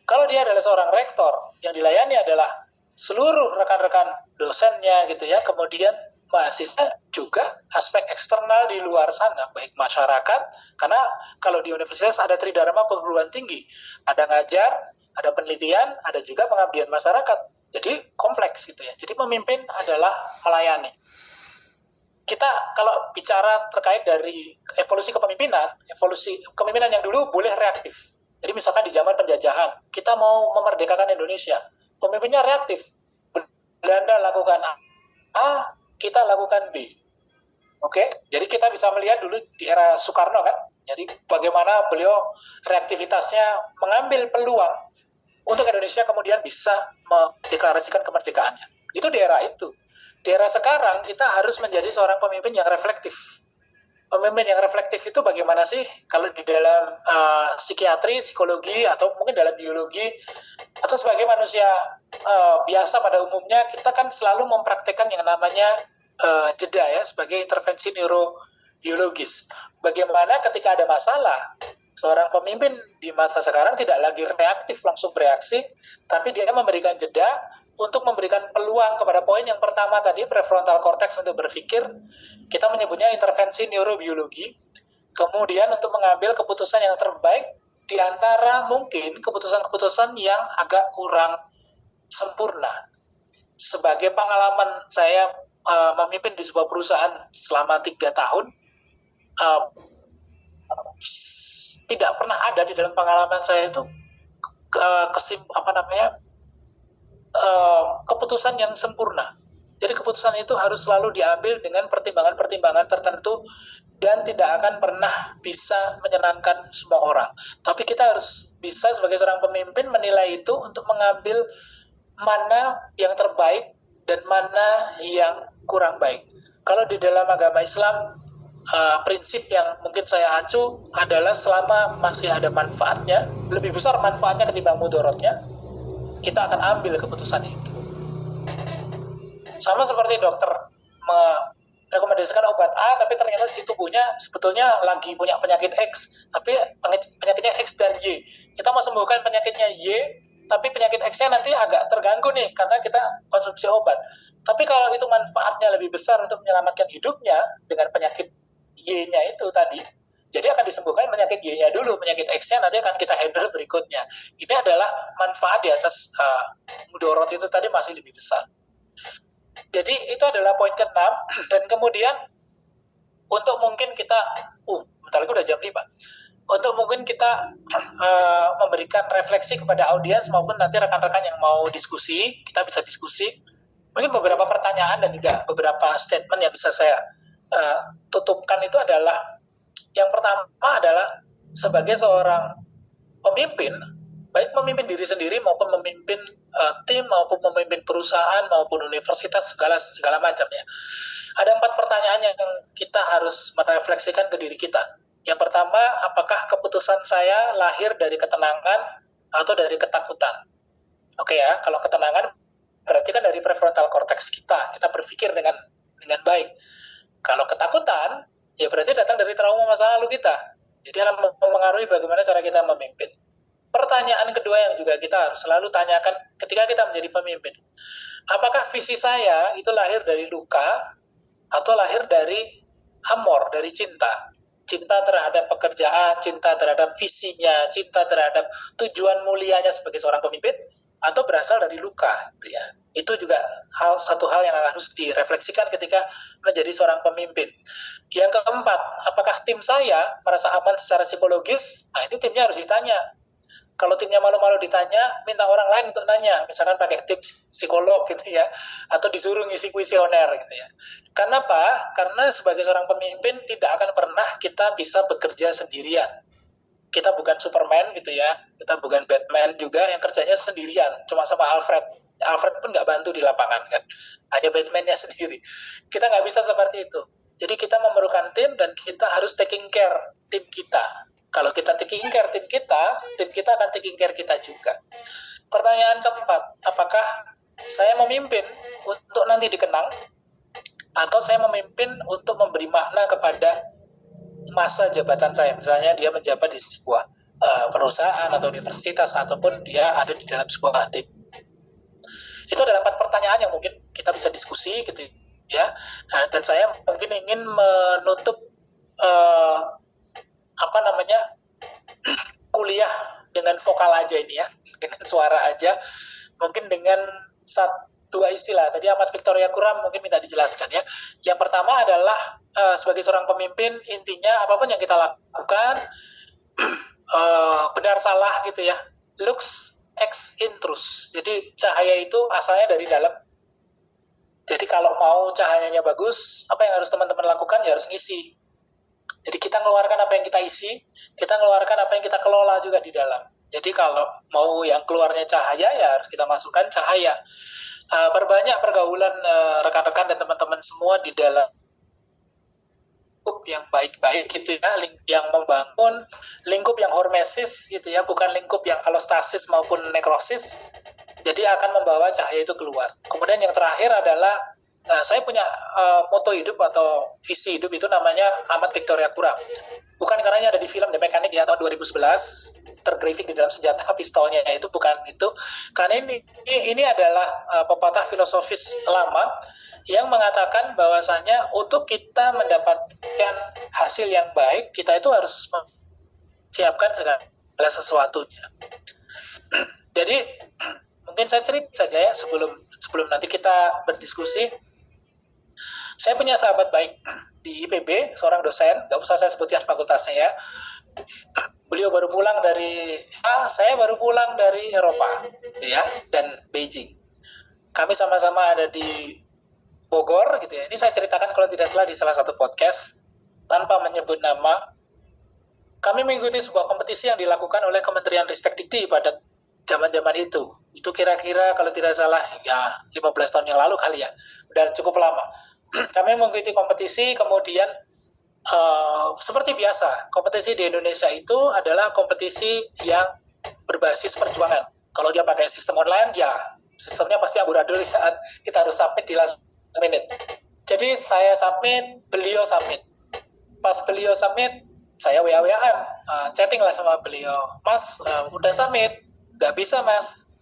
Kalau dia adalah seorang rektor, yang dilayani adalah seluruh rekan-rekan dosennya gitu ya, kemudian mahasiswa juga aspek eksternal di luar sana, baik masyarakat, karena kalau di universitas ada tridharma perguruan tinggi, ada ngajar, ada penelitian, ada juga pengabdian masyarakat, jadi kompleks gitu ya. Jadi pemimpin adalah melayani. Kita kalau bicara terkait dari evolusi kepemimpinan yang dulu boleh reaktif. Jadi misalkan di zaman penjajahan, kita mau memerdekakan Indonesia, pemimpinnya reaktif. Belanda lakukan A, kita lakukan B. Oke, jadi kita bisa melihat dulu di era Soekarno kan, jadi bagaimana beliau reaktivitasnya mengambil peluang untuk Indonesia kemudian bisa mendeklarasikan kemerdekaannya. Itu di era itu. Di era sekarang kita harus menjadi seorang pemimpin yang reflektif. Pemimpin yang reflektif itu bagaimana sih? Kalau di dalam psikiatri, psikologi, atau mungkin dalam biologi, atau sebagai manusia biasa pada umumnya, kita kan selalu mempraktekkan yang namanya jeda ya, sebagai intervensi neurobiologis. Bagaimana ketika ada masalah, seorang pemimpin di masa sekarang tidak lagi reaktif langsung bereaksi, tapi dia memberikan jeda untuk memberikan peluang kepada poin yang pertama tadi, prefrontal cortex untuk berpikir. Kita menyebutnya intervensi neurobiologi. Kemudian untuk mengambil keputusan yang terbaik di antara mungkin keputusan-keputusan yang agak kurang sempurna. Sebagai pengalaman saya memimpin di sebuah perusahaan selama 3 tahun, tidak pernah ada di dalam pengalaman saya itu keputusan yang sempurna. Jadi keputusan itu harus selalu diambil dengan pertimbangan-pertimbangan tertentu dan tidak akan pernah bisa menyenangkan semua orang. Tapi kita harus bisa sebagai seorang pemimpin menilai itu untuk mengambil mana yang terbaik dan mana yang kurang baik. Kalau di dalam agama Islam, prinsip yang mungkin saya acu adalah selama masih ada manfaatnya, lebih besar manfaatnya ketimbang mudorotnya, kita akan ambil keputusan itu. Sama seperti dokter merekomendasikan obat A, tapi ternyata si tubuhnya sebetulnya lagi punya penyakit X, tapi penyakitnya X dan Y. Kita mau sembuhkan penyakitnya Y, tapi penyakit X-nya nanti agak terganggu nih, karena kita konsumsi obat. Tapi kalau itu manfaatnya lebih besar untuk menyelamatkan hidupnya dengan penyakit Y-nya itu tadi, jadi akan disembuhkan penyakit Y-nya dulu, penyakit X-nya nanti akan kita handle berikutnya. Ini adalah manfaat di atas mudorot itu tadi masih lebih besar. Jadi itu adalah poin ke-6. Dan kemudian untuk mungkin kita, bentar lagi udah jam 5. Untuk mungkin kita memberikan refleksi kepada audiens maupun nanti rekan-rekan yang mau diskusi, kita bisa diskusi. Mungkin beberapa pertanyaan dan juga beberapa statement yang bisa saya tutupkan itu adalah, yang pertama adalah sebagai seorang pemimpin, baik memimpin diri sendiri maupun memimpin tim maupun memimpin perusahaan maupun universitas, segala macam ya. Ada 4 pertanyaan yang kita harus merefleksikan ke diri kita. Yang pertama, apakah keputusan saya lahir dari ketenangan atau dari ketakutan? Oke ya, kalau ketenangan berarti kan dari prefrontal cortex kita berpikir dengan baik. Kalau ketakutan, ya berarti datang dari trauma masa lalu kita. Jadi akan mempengaruhi bagaimana cara kita memimpin. Pertanyaan kedua yang juga kita harus selalu tanyakan ketika kita menjadi pemimpin. Apakah visi saya itu lahir dari luka atau lahir dari amor, dari cinta? Cinta terhadap pekerjaan, cinta terhadap visinya, cinta terhadap tujuan mulianya sebagai seorang pemimpin, atau berasal dari luka, gitu ya. Itu juga satu hal yang harus direfleksikan ketika menjadi seorang pemimpin. Yang keempat, apakah tim saya merasa aman secara psikologis? Nah, ini timnya harus ditanya. Kalau timnya malu-malu ditanya, minta orang lain untuk nanya, misalkan pakai tim psikolog gitu ya, atau disuruh ngisi kuesioner gitu ya. Karena apa? Karena sebagai seorang pemimpin tidak akan pernah kita bisa bekerja sendirian. Kita bukan Superman gitu ya, kita bukan Batman juga yang kerjanya sendirian, cuma sama Alfred. Alfred pun nggak bantu di lapangan kan, hanya Batman-nya sendiri. Kita nggak bisa seperti itu. Jadi kita memerlukan tim dan kita harus taking care tim kita. Kalau kita taking care tim kita akan taking care kita juga. Pertanyaan keempat, apakah saya memimpin untuk nanti dikenang atau saya memimpin untuk memberi makna kepada masa jabatan saya? Misalnya dia menjabat di sebuah perusahaan atau universitas ataupun dia ada di dalam sebuah tim. Itu adalah 4 pertanyaan yang mungkin kita bisa diskusi gitu ya. Dan saya mungkin ingin menutup kuliah dengan vokal aja ini ya, dengan suara aja, mungkin dengan 2 istilah. Tadi Ahmad Victoria Kuram mungkin minta dijelaskan ya. Yang pertama adalah sebagai seorang pemimpin, intinya apapun yang kita lakukan benar salah gitu ya, lux ex intrus. Jadi cahaya itu asalnya dari dalam. Jadi kalau mau cahayanya bagus, apa yang harus teman-teman lakukan? Ya harus ngisi. Jadi kita mengeluarkan apa yang kita isi, kita mengeluarkan apa yang kita kelola juga di dalam. Jadi kalau mau yang keluarnya cahaya ya harus kita masukkan cahaya. Perbanyak pergaulan rekan-rekan dan teman-teman semua di dalam lingkup yang baik-baik gitu ya, yang membangun lingkup yang hormesis gitu ya, bukan lingkup yang alostasis maupun nekrosis. Jadi akan membawa cahaya itu keluar. Kemudian yang terakhir adalah saya punya moto hidup atau visi hidup itu namanya Amat Victoria Kuram. Bukan karena ini ada di film The Mechanic ya tahun 2011, tergrafik di dalam senjata pistolnya, itu bukan itu. Karena ini adalah pepatah filosofis lama yang mengatakan bahwasanya untuk kita mendapatkan hasil yang baik, kita itu harus siapkan segala sesuatunya. Jadi mungkin saya cerita saja ya sebelum nanti kita berdiskusi. Saya punya sahabat baik di IPB, seorang dosen, nggak usah saya sebutkan fakultasnya ya. Beliau baru pulang saya baru pulang dari Eropa, ya, dan Beijing. Kami sama-sama ada di Bogor, gitu ya. Ini saya ceritakan kalau tidak salah di salah satu podcast, tanpa menyebut nama. Kami mengikuti sebuah kompetisi yang dilakukan oleh Kementerian Ristek Dikti pada zaman-zaman itu. Itu kira-kira kalau tidak salah ya 15 tahun yang lalu kali ya. Udah cukup lama. Kami mengikuti kompetisi, kemudian seperti biasa, kompetisi di Indonesia itu adalah kompetisi yang berbasis perjuangan. Kalau dia pakai sistem online, ya sistemnya pasti amburadul saat kita harus submit di last minute. Jadi saya submit, beliau submit. Pas beliau submit, saya WA-WA-an, chatting lah sama beliau. Mas, udah submit? Gak bisa mas.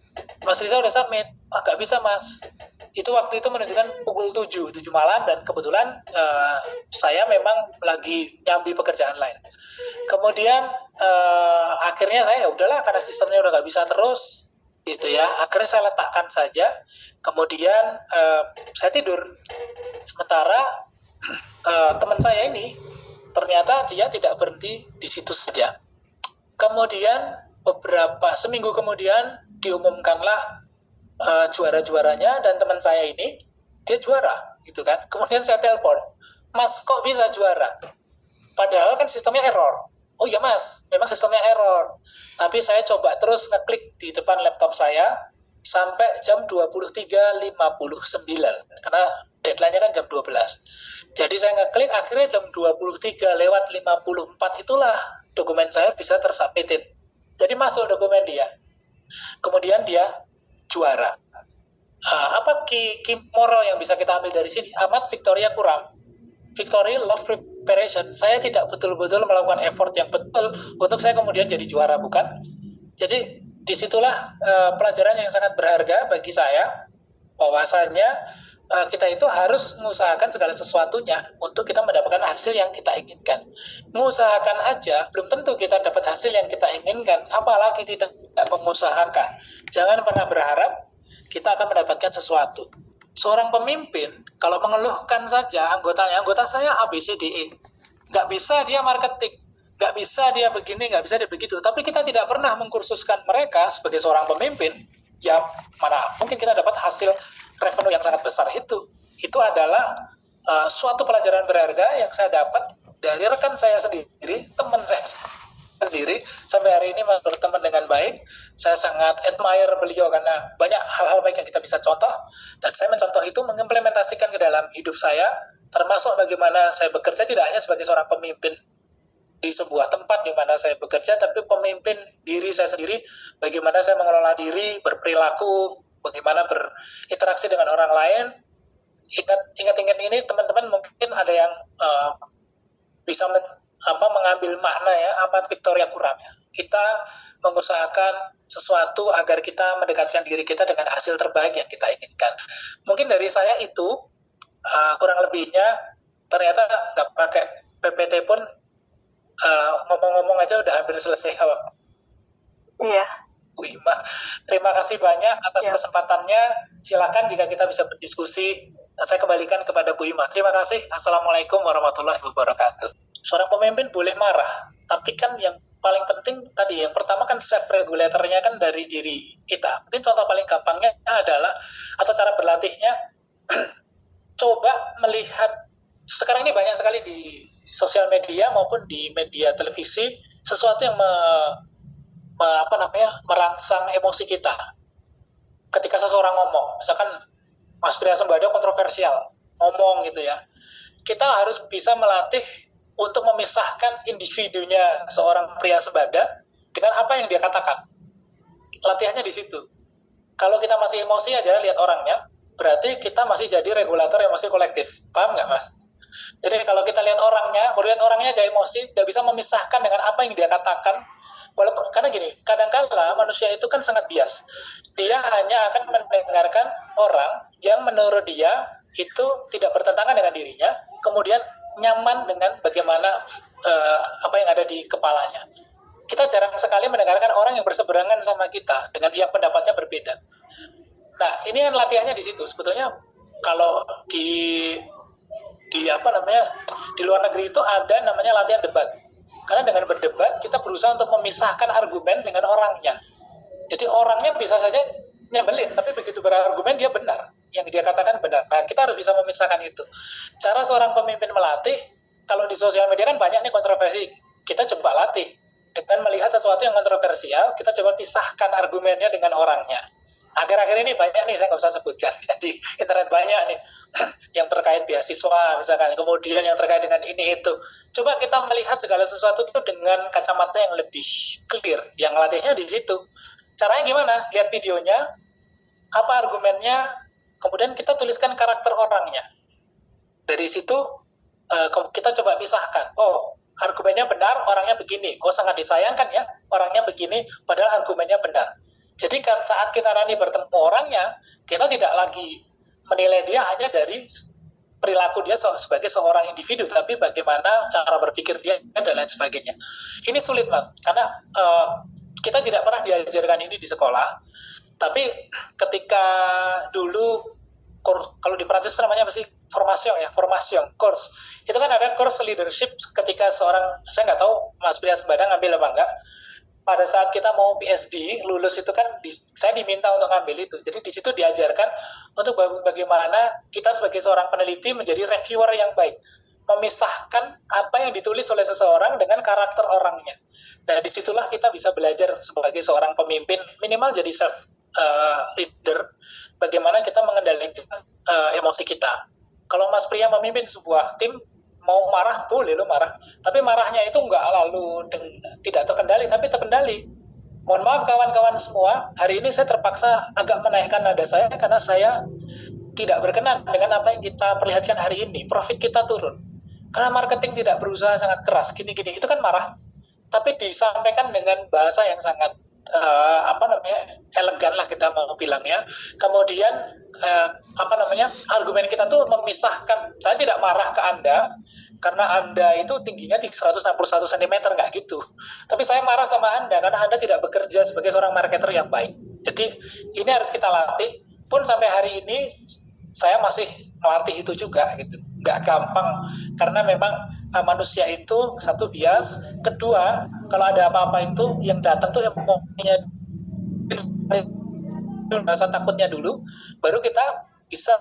Mas Riza udah submit? Gak bisa mas. Itu waktu itu menunjukkan pukul 7 malam, dan kebetulan saya memang lagi nyambi pekerjaan lain. Kemudian akhirnya saya udahlah, karena sistemnya udah gak bisa terus gitu ya, akhirnya saya letakkan saja. Kemudian saya tidur. Sementara teman saya ini ternyata dia tidak berhenti di situ saja. Kemudian seminggu kemudian diumumkanlah juara-juaranya, dan teman saya ini dia juara gitu kan. Kemudian saya telepon, mas kok bisa juara, padahal kan sistemnya error. Oh iya mas, memang sistemnya error, tapi saya coba terus ngeklik di depan laptop saya sampai jam 23.59 karena deadline-nya kan jam 12. Jadi saya ngeklik, akhirnya jam 23:54 itulah dokumen saya bisa tersubmitted. Jadi masuk dokumen dia, kemudian dia juara. Apa key moral yang bisa kita ambil dari sini? Amat Victoria Kuram, Victory Love Preparation. Saya tidak betul-betul melakukan effort yang betul untuk saya kemudian jadi juara, bukan. Jadi disitulah pelajaran yang sangat berharga bagi saya, bahwasanya kita itu harus mengusahakan segala sesuatunya untuk kita mendapatkan hasil yang kita inginkan. Mengusahakan aja belum tentu kita dapat hasil yang kita inginkan, apalagi tidak mengusahakan. Jangan pernah berharap kita akan mendapatkan sesuatu. Seorang pemimpin kalau mengeluhkan saja anggota saya A, B, C, D, E, nggak bisa dia marketing, nggak bisa dia begini, nggak bisa dia begitu. Tapi kita tidak pernah mengkursuskan mereka sebagai seorang pemimpin, ya mana mungkin kita dapat hasil revenue yang sangat besar itu. Itu adalah suatu pelajaran berharga yang saya dapat dari rekan saya sendiri, teman saya sendiri, sampai hari ini berteman dengan baik. Saya sangat admire beliau karena banyak hal-hal baik yang kita bisa contoh, dan saya mencontoh itu, mengimplementasikan ke dalam hidup saya, termasuk bagaimana saya bekerja tidak hanya sebagai seorang pemimpin di sebuah tempat di mana saya bekerja, tapi pemimpin diri saya sendiri, bagaimana saya mengelola diri, berperilaku, bagaimana berinteraksi dengan orang lain. Ingat-ingat ini teman-teman mungkin ada yang bisa mengambil makna ya, Amat Victoria Kuram ya. Kita mengusahakan sesuatu agar kita mendekatkan diri kita dengan hasil terbaik yang kita inginkan. Mungkin dari saya itu kurang lebihnya. Ternyata nggak pakai PPT pun ngomong-ngomong aja udah hampir selesai. Iya. Bu Ima, terima kasih banyak atas kesempatannya. Silakan jika kita bisa berdiskusi. Saya kembalikan kepada Bu Ima. Terima kasih. Assalamualaikum warahmatullahi wabarakatuh. Seorang pemimpin boleh marah, tapi kan yang paling penting tadi, yang pertama kan self regulatornya kan dari diri kita. Mungkin contoh paling gampangnya adalah, atau cara berlatihnya, coba melihat, sekarang ini banyak sekali di sosial media maupun di media televisi, sesuatu yang merangsang emosi kita. Ketika seseorang ngomong, misalkan Mas Priasembada kontroversial, ngomong gitu ya, kita harus bisa melatih untuk memisahkan individunya seorang Priasembada dengan apa yang dia katakan. Latihannya di situ. Kalau kita masih emosi aja lihat orangnya, berarti kita masih jadi regulator emosi kolektif. Paham nggak, Mas? Jadi kalau kita lihat orangnya aja emosi, nggak bisa memisahkan dengan apa yang dia katakan. Walaupun, karena gini, kadang-kala manusia itu kan sangat bias. Dia hanya akan mendengarkan orang yang menurut dia itu tidak bertentangan dengan dirinya, kemudian nyaman dengan bagaimana apa yang ada di kepalanya. Kita jarang sekali mendengarkan orang yang berseberangan sama kita dengan yang pendapatnya berbeda. Nah, ini kan latihannya di situ. Sebetulnya kalau di luar negeri itu ada namanya latihan debat. Karena dengan berdebat kita berusaha untuk memisahkan argumen dengan orangnya. Jadi orangnya bisa saja nyebelin, tapi begitu berargumen dia benar. Yang dia katakan benar. Nah, kita harus bisa memisahkan itu. Cara seorang pemimpin melatih, kalau di sosial media kan banyak nih kontroversi. Kita coba latih. Dengan melihat sesuatu yang kontroversial, kita coba pisahkan argumennya dengan orangnya. Akhir-akhir ini banyak nih, saya nggak usah sebutkan. Di internet banyak nih, yang terkait beasiswa misalkan, kemudian yang terkait dengan ini itu. Coba kita melihat segala sesuatu itu dengan kacamata yang lebih clear. Yang latihnya di situ. Caranya gimana? Lihat videonya, apa argumennya, kemudian kita tuliskan karakter orangnya. Dari situ kita coba pisahkan. Oh, argumennya benar, orangnya begini. Oh, sangat disayangkan ya, orangnya begini, padahal argumennya benar. Jadi kan saat kita nanti bertemu orangnya, kita tidak lagi menilai dia hanya dari perilaku dia sebagai seorang individu, tapi bagaimana cara berpikir dia dan lain sebagainya. Ini sulit, Mas, karena kita tidak pernah diajarkan ini di sekolah. Tapi ketika dulu, kalau di Prancis namanya apa sih? Formation course. Itu kan ada course leadership ketika seorang, saya nggak tahu Mas Priasembada ngambil apa enggak. Pada saat kita mau PhD, lulus itu kan saya diminta untuk ngambil itu. Jadi di situ diajarkan untuk bagaimana kita sebagai seorang peneliti menjadi reviewer yang baik. Memisahkan apa yang ditulis oleh seseorang dengan karakter orangnya. Nah, disitulah kita bisa belajar sebagai seorang pemimpin, minimal jadi self leader, bagaimana kita mengendalikan emosi kita. Kalau Mas Priya memimpin sebuah tim, mau marah boleh lo marah, tapi marahnya itu nggak lalu tidak terkendali, tapi terkendali. Mohon maaf kawan-kawan semua, hari ini saya terpaksa agak menaikkan nada saya karena saya tidak berkenan dengan apa yang kita perlihatkan hari ini. Profit kita turun karena marketing tidak berusaha sangat keras, gini-gini, itu kan marah, tapi disampaikan dengan bahasa yang sangat elegan lah kita mau bilangnya. Kemudian argumen kita tuh memisahkan. Saya tidak marah ke Anda karena Anda itu tingginya 161 cm, nggak gitu. Tapi saya marah sama Anda karena Anda tidak bekerja sebagai seorang marketer yang baik. Jadi ini harus kita latih. Pun sampai hari ini saya masih melatih itu juga gitu. Nggak gampang karena memang manusia itu satu bias, kedua kalau ada apa-apa itu yang datang tuh emosinya, rasa takutnya dulu, baru kita bisa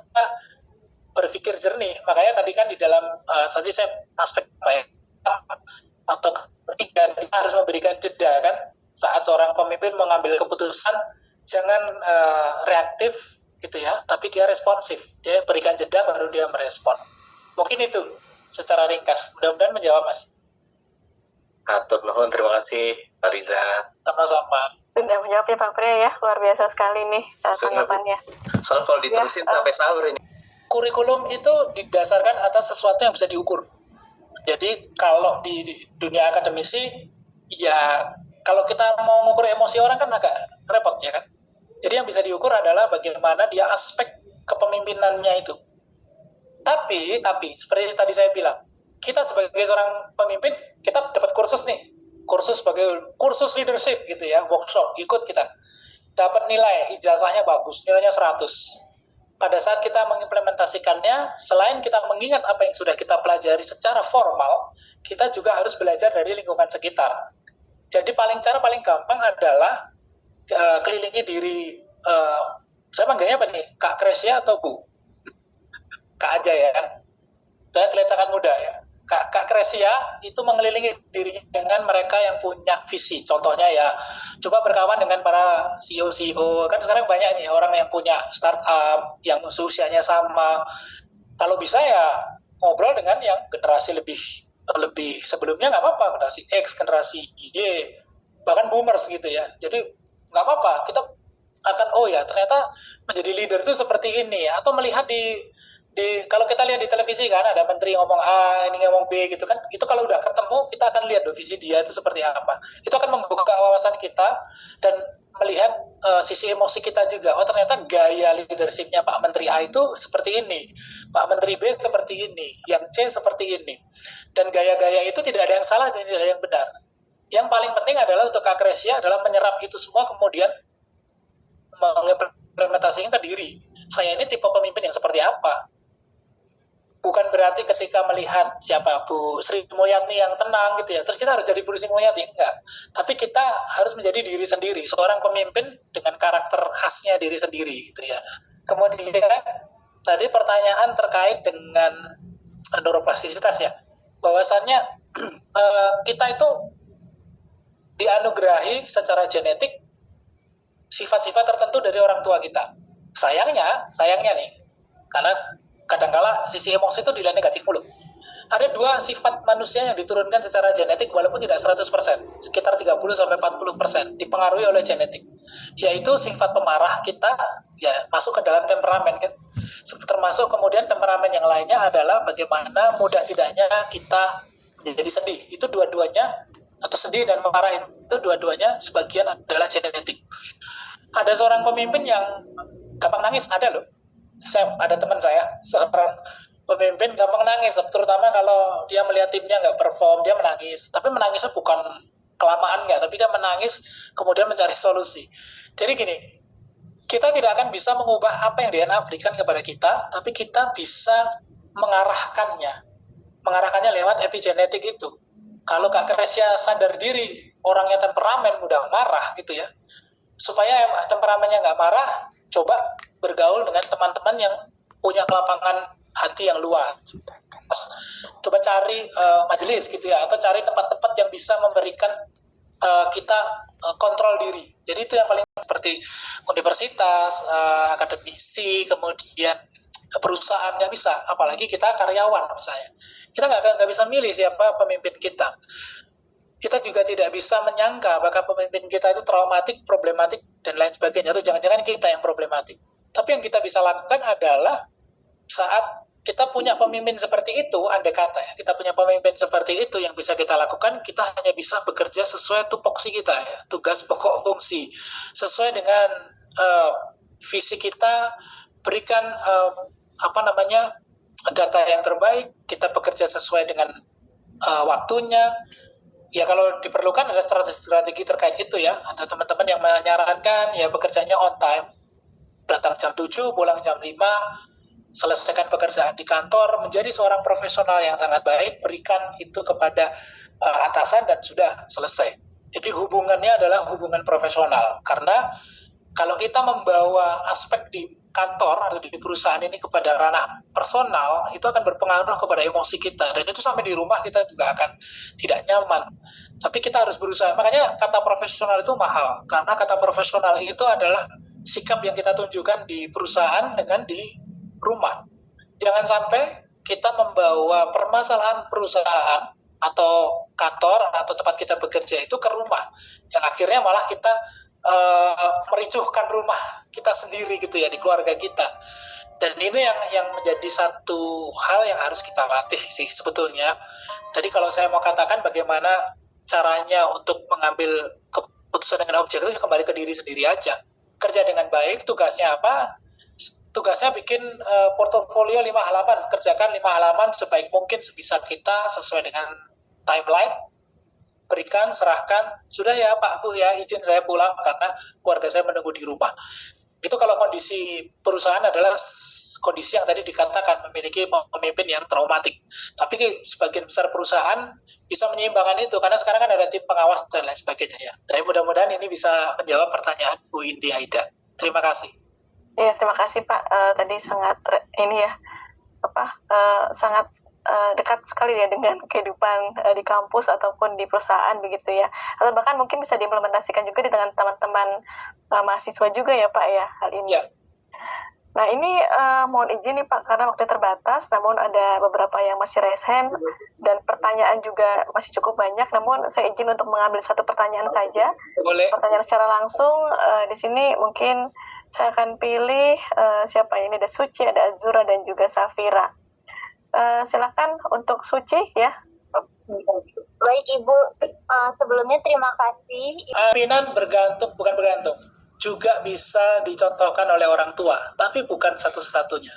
berpikir jernih. Makanya tadi kan di dalam tadi saya aspek atau ketiga, kita harus memberikan jeda kan saat seorang pemimpin mengambil keputusan, jangan reaktif gitu ya, tapi dia responsif, dia berikan jeda baru dia merespon. Mungkin itu secara ringkas, mudah-mudahan menjawab, Mas. Atur nuhun, terima kasih Pak Riza. Sama-sama. Sudah menjawab ya Pak Priya ya, luar biasa sekali nih tanggapannya. Soal kalau diterusin sampai sahur ini. Kurikulum itu didasarkan atas sesuatu yang bisa diukur. Jadi kalau di dunia akademisi, ya kalau kita mau mengukur emosi orang kan agak repot ya kan. Jadi yang bisa diukur adalah bagaimana dia aspek kepemimpinannya itu. Tapi seperti tadi saya bilang, kita sebagai seorang pemimpin, kita dapat kursus nih, kursus leadership gitu ya, workshop, ikut kita. Dapat nilai, ijazahnya bagus, nilainya 100. Pada saat kita mengimplementasikannya, selain kita mengingat apa yang sudah kita pelajari secara formal, kita juga harus belajar dari lingkungan sekitar. Jadi cara paling gampang adalah kelilingi diri, saya panggilnya apa nih, Kak Kresya atau Bu? Kak aja ya, saya terlihat sangat muda ya. Kak Kresia itu mengelilingi dirinya dengan mereka yang punya visi. Contohnya ya, coba berkawan dengan para CEO. Kan sekarang banyak nih orang yang punya startup, yang usianya sama. Kalau bisa ya ngobrol dengan yang generasi lebih sebelumnya nggak apa-apa, generasi X, generasi Y, bahkan boomers gitu ya. Jadi nggak apa-apa, kita akan ternyata menjadi leader itu seperti ini, atau melihat di kalau kita lihat di televisi kan ada menteri ngomong A, ini ngomong B gitu kan, itu kalau udah ketemu kita akan lihat visi dia itu seperti apa. Itu akan membuka wawasan kita dan melihat sisi emosi kita juga. Oh ternyata gaya leadershipnya Pak Menteri A itu seperti ini, Pak Menteri B seperti ini, yang C seperti ini. Dan gaya-gaya itu tidak ada yang salah dan tidak ada yang benar. Yang paling penting adalah untuk Kak Kresia adalah menyerap itu semua kemudian mengimplementasikan ke diri. Saya ini tipe pemimpin yang seperti apa? Bukan berarti ketika melihat siapa Bu Sri Mulyani yang tenang gitu ya, terus kita harus jadi Bu Sri Mulyani, enggak. Tapi kita harus menjadi diri sendiri, seorang pemimpin dengan karakter khasnya diri sendiri gitu ya. Kemudian tadi pertanyaan terkait dengan neuroplastisitas ya, bahwasannya kita itu dianugerahi secara genetik sifat-sifat tertentu dari orang tua kita. Sayangnya nih, karena kadangkala sisi emosi itu dilihat negatif mulu. Ada 2 sifat manusia yang diturunkan secara genetik walaupun tidak 100%, sekitar 30-40% dipengaruhi oleh genetik. Yaitu sifat pemarah kita ya masuk ke dalam temperamen kan. Termasuk kemudian temperamen yang lainnya adalah bagaimana mudah tidaknya kita menjadi sedih. Itu dua-duanya, atau sedih dan marah itu dua-duanya sebagian adalah genetik. Ada seorang pemimpin yang gampang nangis, ada loh. Ada teman saya, seorang pemimpin gampang nangis, terutama kalau dia melihat timnya nggak perform, dia menangis. Tapi menangisnya bukan kelamaan nggak, tapi dia menangis kemudian mencari solusi. Jadi gini, kita tidak akan bisa mengubah apa yang DNA berikan kepada kita, tapi kita bisa mengarahkannya lewat epigenetik itu. Kalau Kak Kresia sadar diri, orangnya temperamen, mudah marah gitu ya, supaya temperamennya nggak marah, coba bergaul dengan teman-teman yang punya kelapangan hati yang luas. Coba cari majelis gitu ya, atau cari tempat-tempat yang bisa memberikan kita kontrol diri. Jadi itu yang paling seperti universitas, akademisi, kemudian perusahaan nggak bisa. Apalagi kita karyawan misalnya. Kita nggak bisa milih siapa pemimpin kita. Kita juga tidak bisa menyangka apakah pemimpin kita itu traumatik, problematik, dan lain sebagainya. Atau jangan-jangan kita yang problematik. Tapi yang kita bisa lakukan adalah saat kita punya pemimpin seperti itu, andai kata ya, kita punya pemimpin seperti itu, yang bisa kita lakukan, kita hanya bisa bekerja sesuai tupoksi kita ya, tugas pokok fungsi, sesuai dengan visi kita, berikan data yang terbaik, kita bekerja sesuai dengan waktunya. Ya kalau diperlukan ada strategi terkait itu ya. Ada teman-teman yang menyarankan ya bekerjanya on time, datang jam 7, pulang jam 5, selesaikan pekerjaan di kantor, menjadi seorang profesional yang sangat baik, berikan itu kepada atasan dan sudah selesai. Jadi hubungannya adalah hubungan profesional. Karena kalau kita membawa aspek di kantor atau di perusahaan ini kepada ranah personal, itu akan berpengaruh kepada emosi kita. Dan itu sampai di rumah kita juga akan tidak nyaman. Tapi kita harus berusaha. Makanya kata profesional itu mahal. Karena kata profesional itu adalah sikap yang kita tunjukkan di perusahaan dengan di rumah. Jangan sampai kita membawa permasalahan perusahaan atau kantor atau tempat kita bekerja itu ke rumah, yang akhirnya malah kita mericuhkan rumah kita sendiri gitu ya, di keluarga kita. Dan ini yang menjadi satu hal yang harus kita latih sih sebetulnya. Jadi kalau saya mau katakan bagaimana caranya untuk mengambil keputusan dengan objektif, kembali ke diri sendiri aja. Kerja dengan baik, tugasnya apa? Tugasnya bikin portofolio 5 halaman, kerjakan 5 halaman sebaik mungkin sebisa kita sesuai dengan timeline, berikan, serahkan, sudah ya Pak Bu ya, izin saya pulang karena keluarga saya menunggu di rumah. Itu kalau kondisi perusahaan adalah kondisi yang tadi dikatakan memiliki pemimpin yang traumatik. Tapi sebagian besar perusahaan bisa menyeimbangkan itu, karena sekarang kan ada tim pengawas dan lain sebagainya ya. Dan mudah-mudahan ini bisa menjawab pertanyaan Bu Indi Aida. Terima kasih. Ya, terima kasih Pak. Tadi sangat sangat dekat sekali ya dengan kehidupan di kampus ataupun di perusahaan begitu ya, atau bahkan mungkin bisa diimplementasikan juga dengan teman-teman mahasiswa juga ya Pak ya hal ini. Ya. Nah ini mohon izin nih Pak, karena waktu terbatas, namun ada beberapa yang masih raise hand dan pertanyaan juga masih cukup banyak. Namun saya izin untuk mengambil satu pertanyaan saja. Boleh. Pertanyaan secara langsung di sini mungkin saya akan pilih siapa ini, ada Suci, ada Azura dan juga Safira. Silakan untuk Suci ya. Baik Ibu, sebelumnya terima kasih. Aminan bukan bergantung. Juga bisa dicontohkan oleh orang tua, tapi bukan satu-satunya.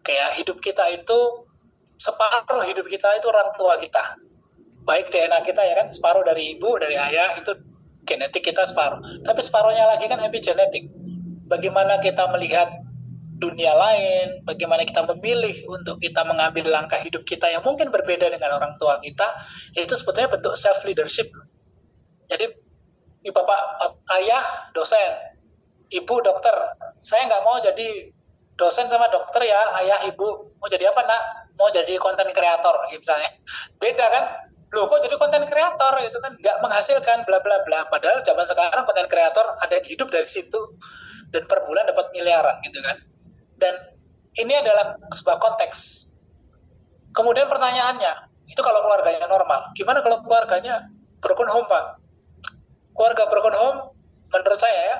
Kayak hidup kita itu, separuh hidup kita itu orang tua kita. Baik DNA kita ya kan, separuh dari ibu, dari ayah, itu genetik kita separuh. Tapi separuhnya lagi kan epigenetik. Bagaimana kita melihat dunia lain, bagaimana kita memilih untuk kita mengambil langkah hidup kita yang mungkin berbeda dengan orang tua kita, itu sebetulnya bentuk self-leadership. Jadi, bapak, ayah dosen, ibu dokter. Saya nggak mau jadi dosen sama dokter ya, ayah, ibu. Mau jadi apa nak? Mau jadi konten kreator misalnya. Beda kan? Loh kok jadi konten kreator? Itu kan nggak menghasilkan bla bla bla. Padahal zaman sekarang konten kreator ada yang hidup dari situ dan per bulan dapat miliaran gitu kan. Dan ini adalah sebuah konteks. Kemudian pertanyaannya, itu kalau keluarganya normal. Gimana kalau keluarganya broken home Pak? Keluarga broken home, menurut saya ya,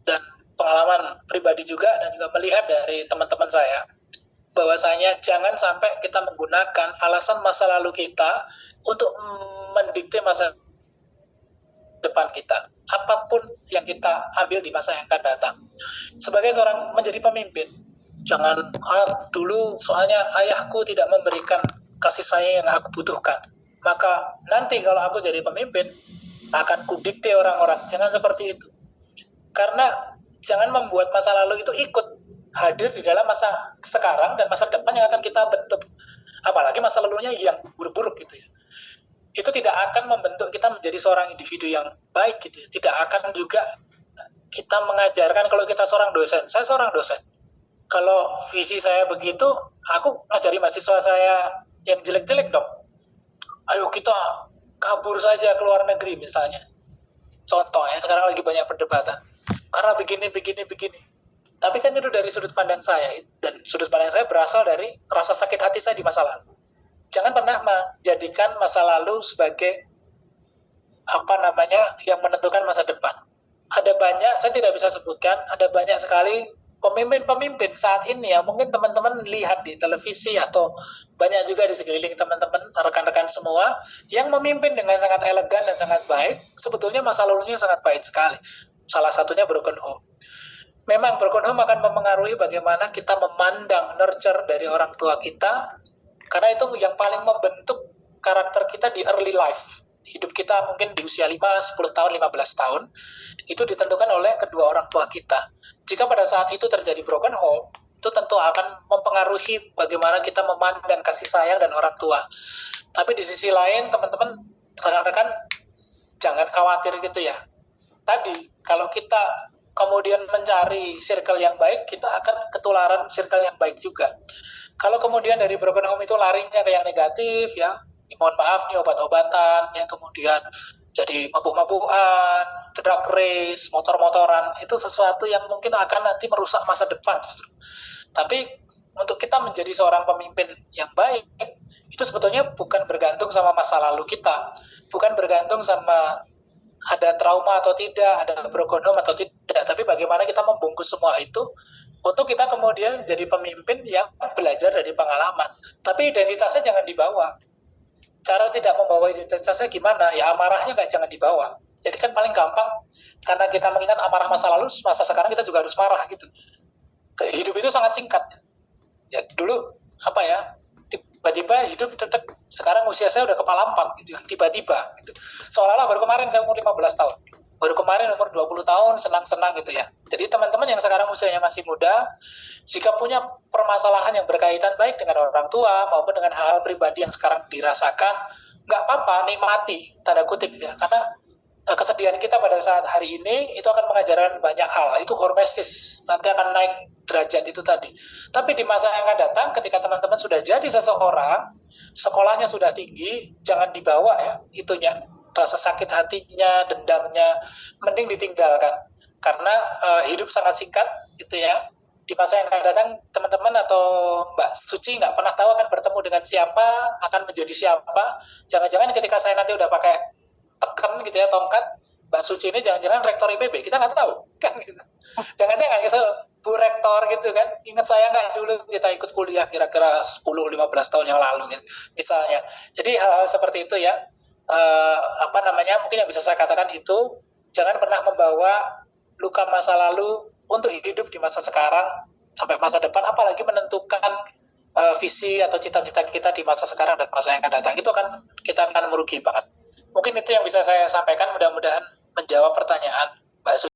dan pengalaman pribadi juga, dan juga melihat dari teman-teman saya, bahwasanya jangan sampai kita menggunakan alasan masa lalu kita untuk mendikte masa depan kita. Apapun yang kita ambil di masa yang akan datang. Sebagai seorang menjadi pemimpin, jangan, dulu soalnya ayahku tidak memberikan kasih sayang yang aku butuhkan. Maka nanti kalau aku jadi pemimpin, akan kudikte orang-orang. Jangan seperti itu. Karena jangan membuat masa lalu itu ikut hadir di dalam masa sekarang dan masa depan yang akan kita bentuk. Apalagi masa lalunya yang buruk-buruk gitu ya. Itu tidak akan membentuk kita menjadi seorang individu yang baik gitu ya. Tidak akan juga kita mengajarkan. Kalau kita seorang dosen, saya seorang dosen. Kalau visi saya begitu, aku ngajari mahasiswa saya yang jelek-jelek dong. Ayo kita kabur saja ke luar negeri misalnya. Contoh ya, sekarang lagi banyak perdebatan. Karena begini. Tapi kan itu dari sudut pandang saya. Dan sudut pandang saya berasal dari rasa sakit hati saya di masa lalu. Jangan pernah menjadikan masa lalu sebagai yang menentukan masa depan. Ada banyak, saya tidak bisa sebutkan, ada banyak sekali pemimpin-pemimpin saat ini ya, mungkin teman-teman lihat di televisi atau banyak juga di sekeliling teman-teman, rekan-rekan semua, yang memimpin dengan sangat elegan dan sangat baik, sebetulnya masa lalunya sangat baik sekali. Salah satunya broken home. Memang broken home akan mempengaruhi bagaimana kita memandang nurture dari orang tua kita, karena itu yang paling membentuk karakter kita di early life. Hidup kita mungkin di usia 5, 10 tahun, 15 tahun, itu ditentukan oleh kedua orang tua kita. Jika pada saat itu terjadi broken home, itu tentu akan mempengaruhi bagaimana kita memandang kasih sayang dan orang tua. Tapi di sisi lain, teman-teman, rekan-rekan, jangan khawatir gitu ya. Tadi, kalau kita kemudian mencari circle yang baik, kita akan ketularan circle yang baik juga. Kalau kemudian dari broken home itu larinya ke yang negatif, ya, mohon maaf nih obat-obatan, yang kemudian jadi mabuk-mabukan, drug race, motor-motoran, itu sesuatu yang mungkin akan nanti merusak masa depan justru. Tapi untuk kita menjadi seorang pemimpin yang baik, itu sebetulnya bukan bergantung sama masa lalu kita, bukan bergantung sama ada trauma atau tidak, ada broken home atau tidak, tapi bagaimana kita membungkus semua itu untuk kita kemudian jadi pemimpin yang belajar dari pengalaman. Tapi identitasnya jangan dibawa. Cara tidak membawa identitasnya gimana? Ya amarahnya jangan dibawa. Jadi kan paling gampang, karena kita mengingat amarah masa lalu, masa sekarang kita juga harus marah gitu. Hidup itu sangat singkat. Ya dulu tiba-tiba hidup tetap, sekarang usia saya udah kepala 4 gitu, tiba-tiba gitu. Seolah-olah baru kemarin saya umur 15 tahun. Baru kemarin umur 20 tahun senang-senang gitu ya. Jadi teman-teman yang sekarang usianya masih muda, jika punya permasalahan yang berkaitan baik dengan orang tua maupun dengan hal-hal pribadi yang sekarang dirasakan, nggak apa-apa, nikmati, tanda kutip ya. Karena kesedihan kita pada saat hari ini itu akan mengajarkan banyak hal. Itu hormesis, nanti akan naik derajat itu tadi. Tapi di masa yang akan datang, ketika teman-teman sudah jadi seseorang, sekolahnya sudah tinggi, jangan dibawa ya itunya, rasa sakit hatinya, dendamnya, mending ditinggalkan. Karena hidup sangat singkat, gitu ya. Di masa yang akan datang, teman-teman atau Mbak Suci nggak pernah tahu akan bertemu dengan siapa, akan menjadi siapa. Jangan-jangan ketika saya nanti udah pakai tekan gitu ya, tongkat, Mbak Suci ini jangan-jangan rektor IPB, kita nggak tahu kan gitu. Jangan-jangan gitu Bu Rektor gitu kan, ingat saya nggak dulu kita ikut kuliah kira-kira 10-15 tahun yang lalu gitu, misalnya. Jadi hal-hal seperti itu ya, mungkin yang bisa saya katakan itu, jangan pernah membawa luka masa lalu untuk hidup di masa sekarang sampai masa depan, apalagi menentukan visi atau cita-cita kita di masa sekarang dan masa yang akan datang. Itu kita akan merugi banget. Mungkin itu yang bisa saya sampaikan, mudah-mudahan menjawab pertanyaan Mbak Suci.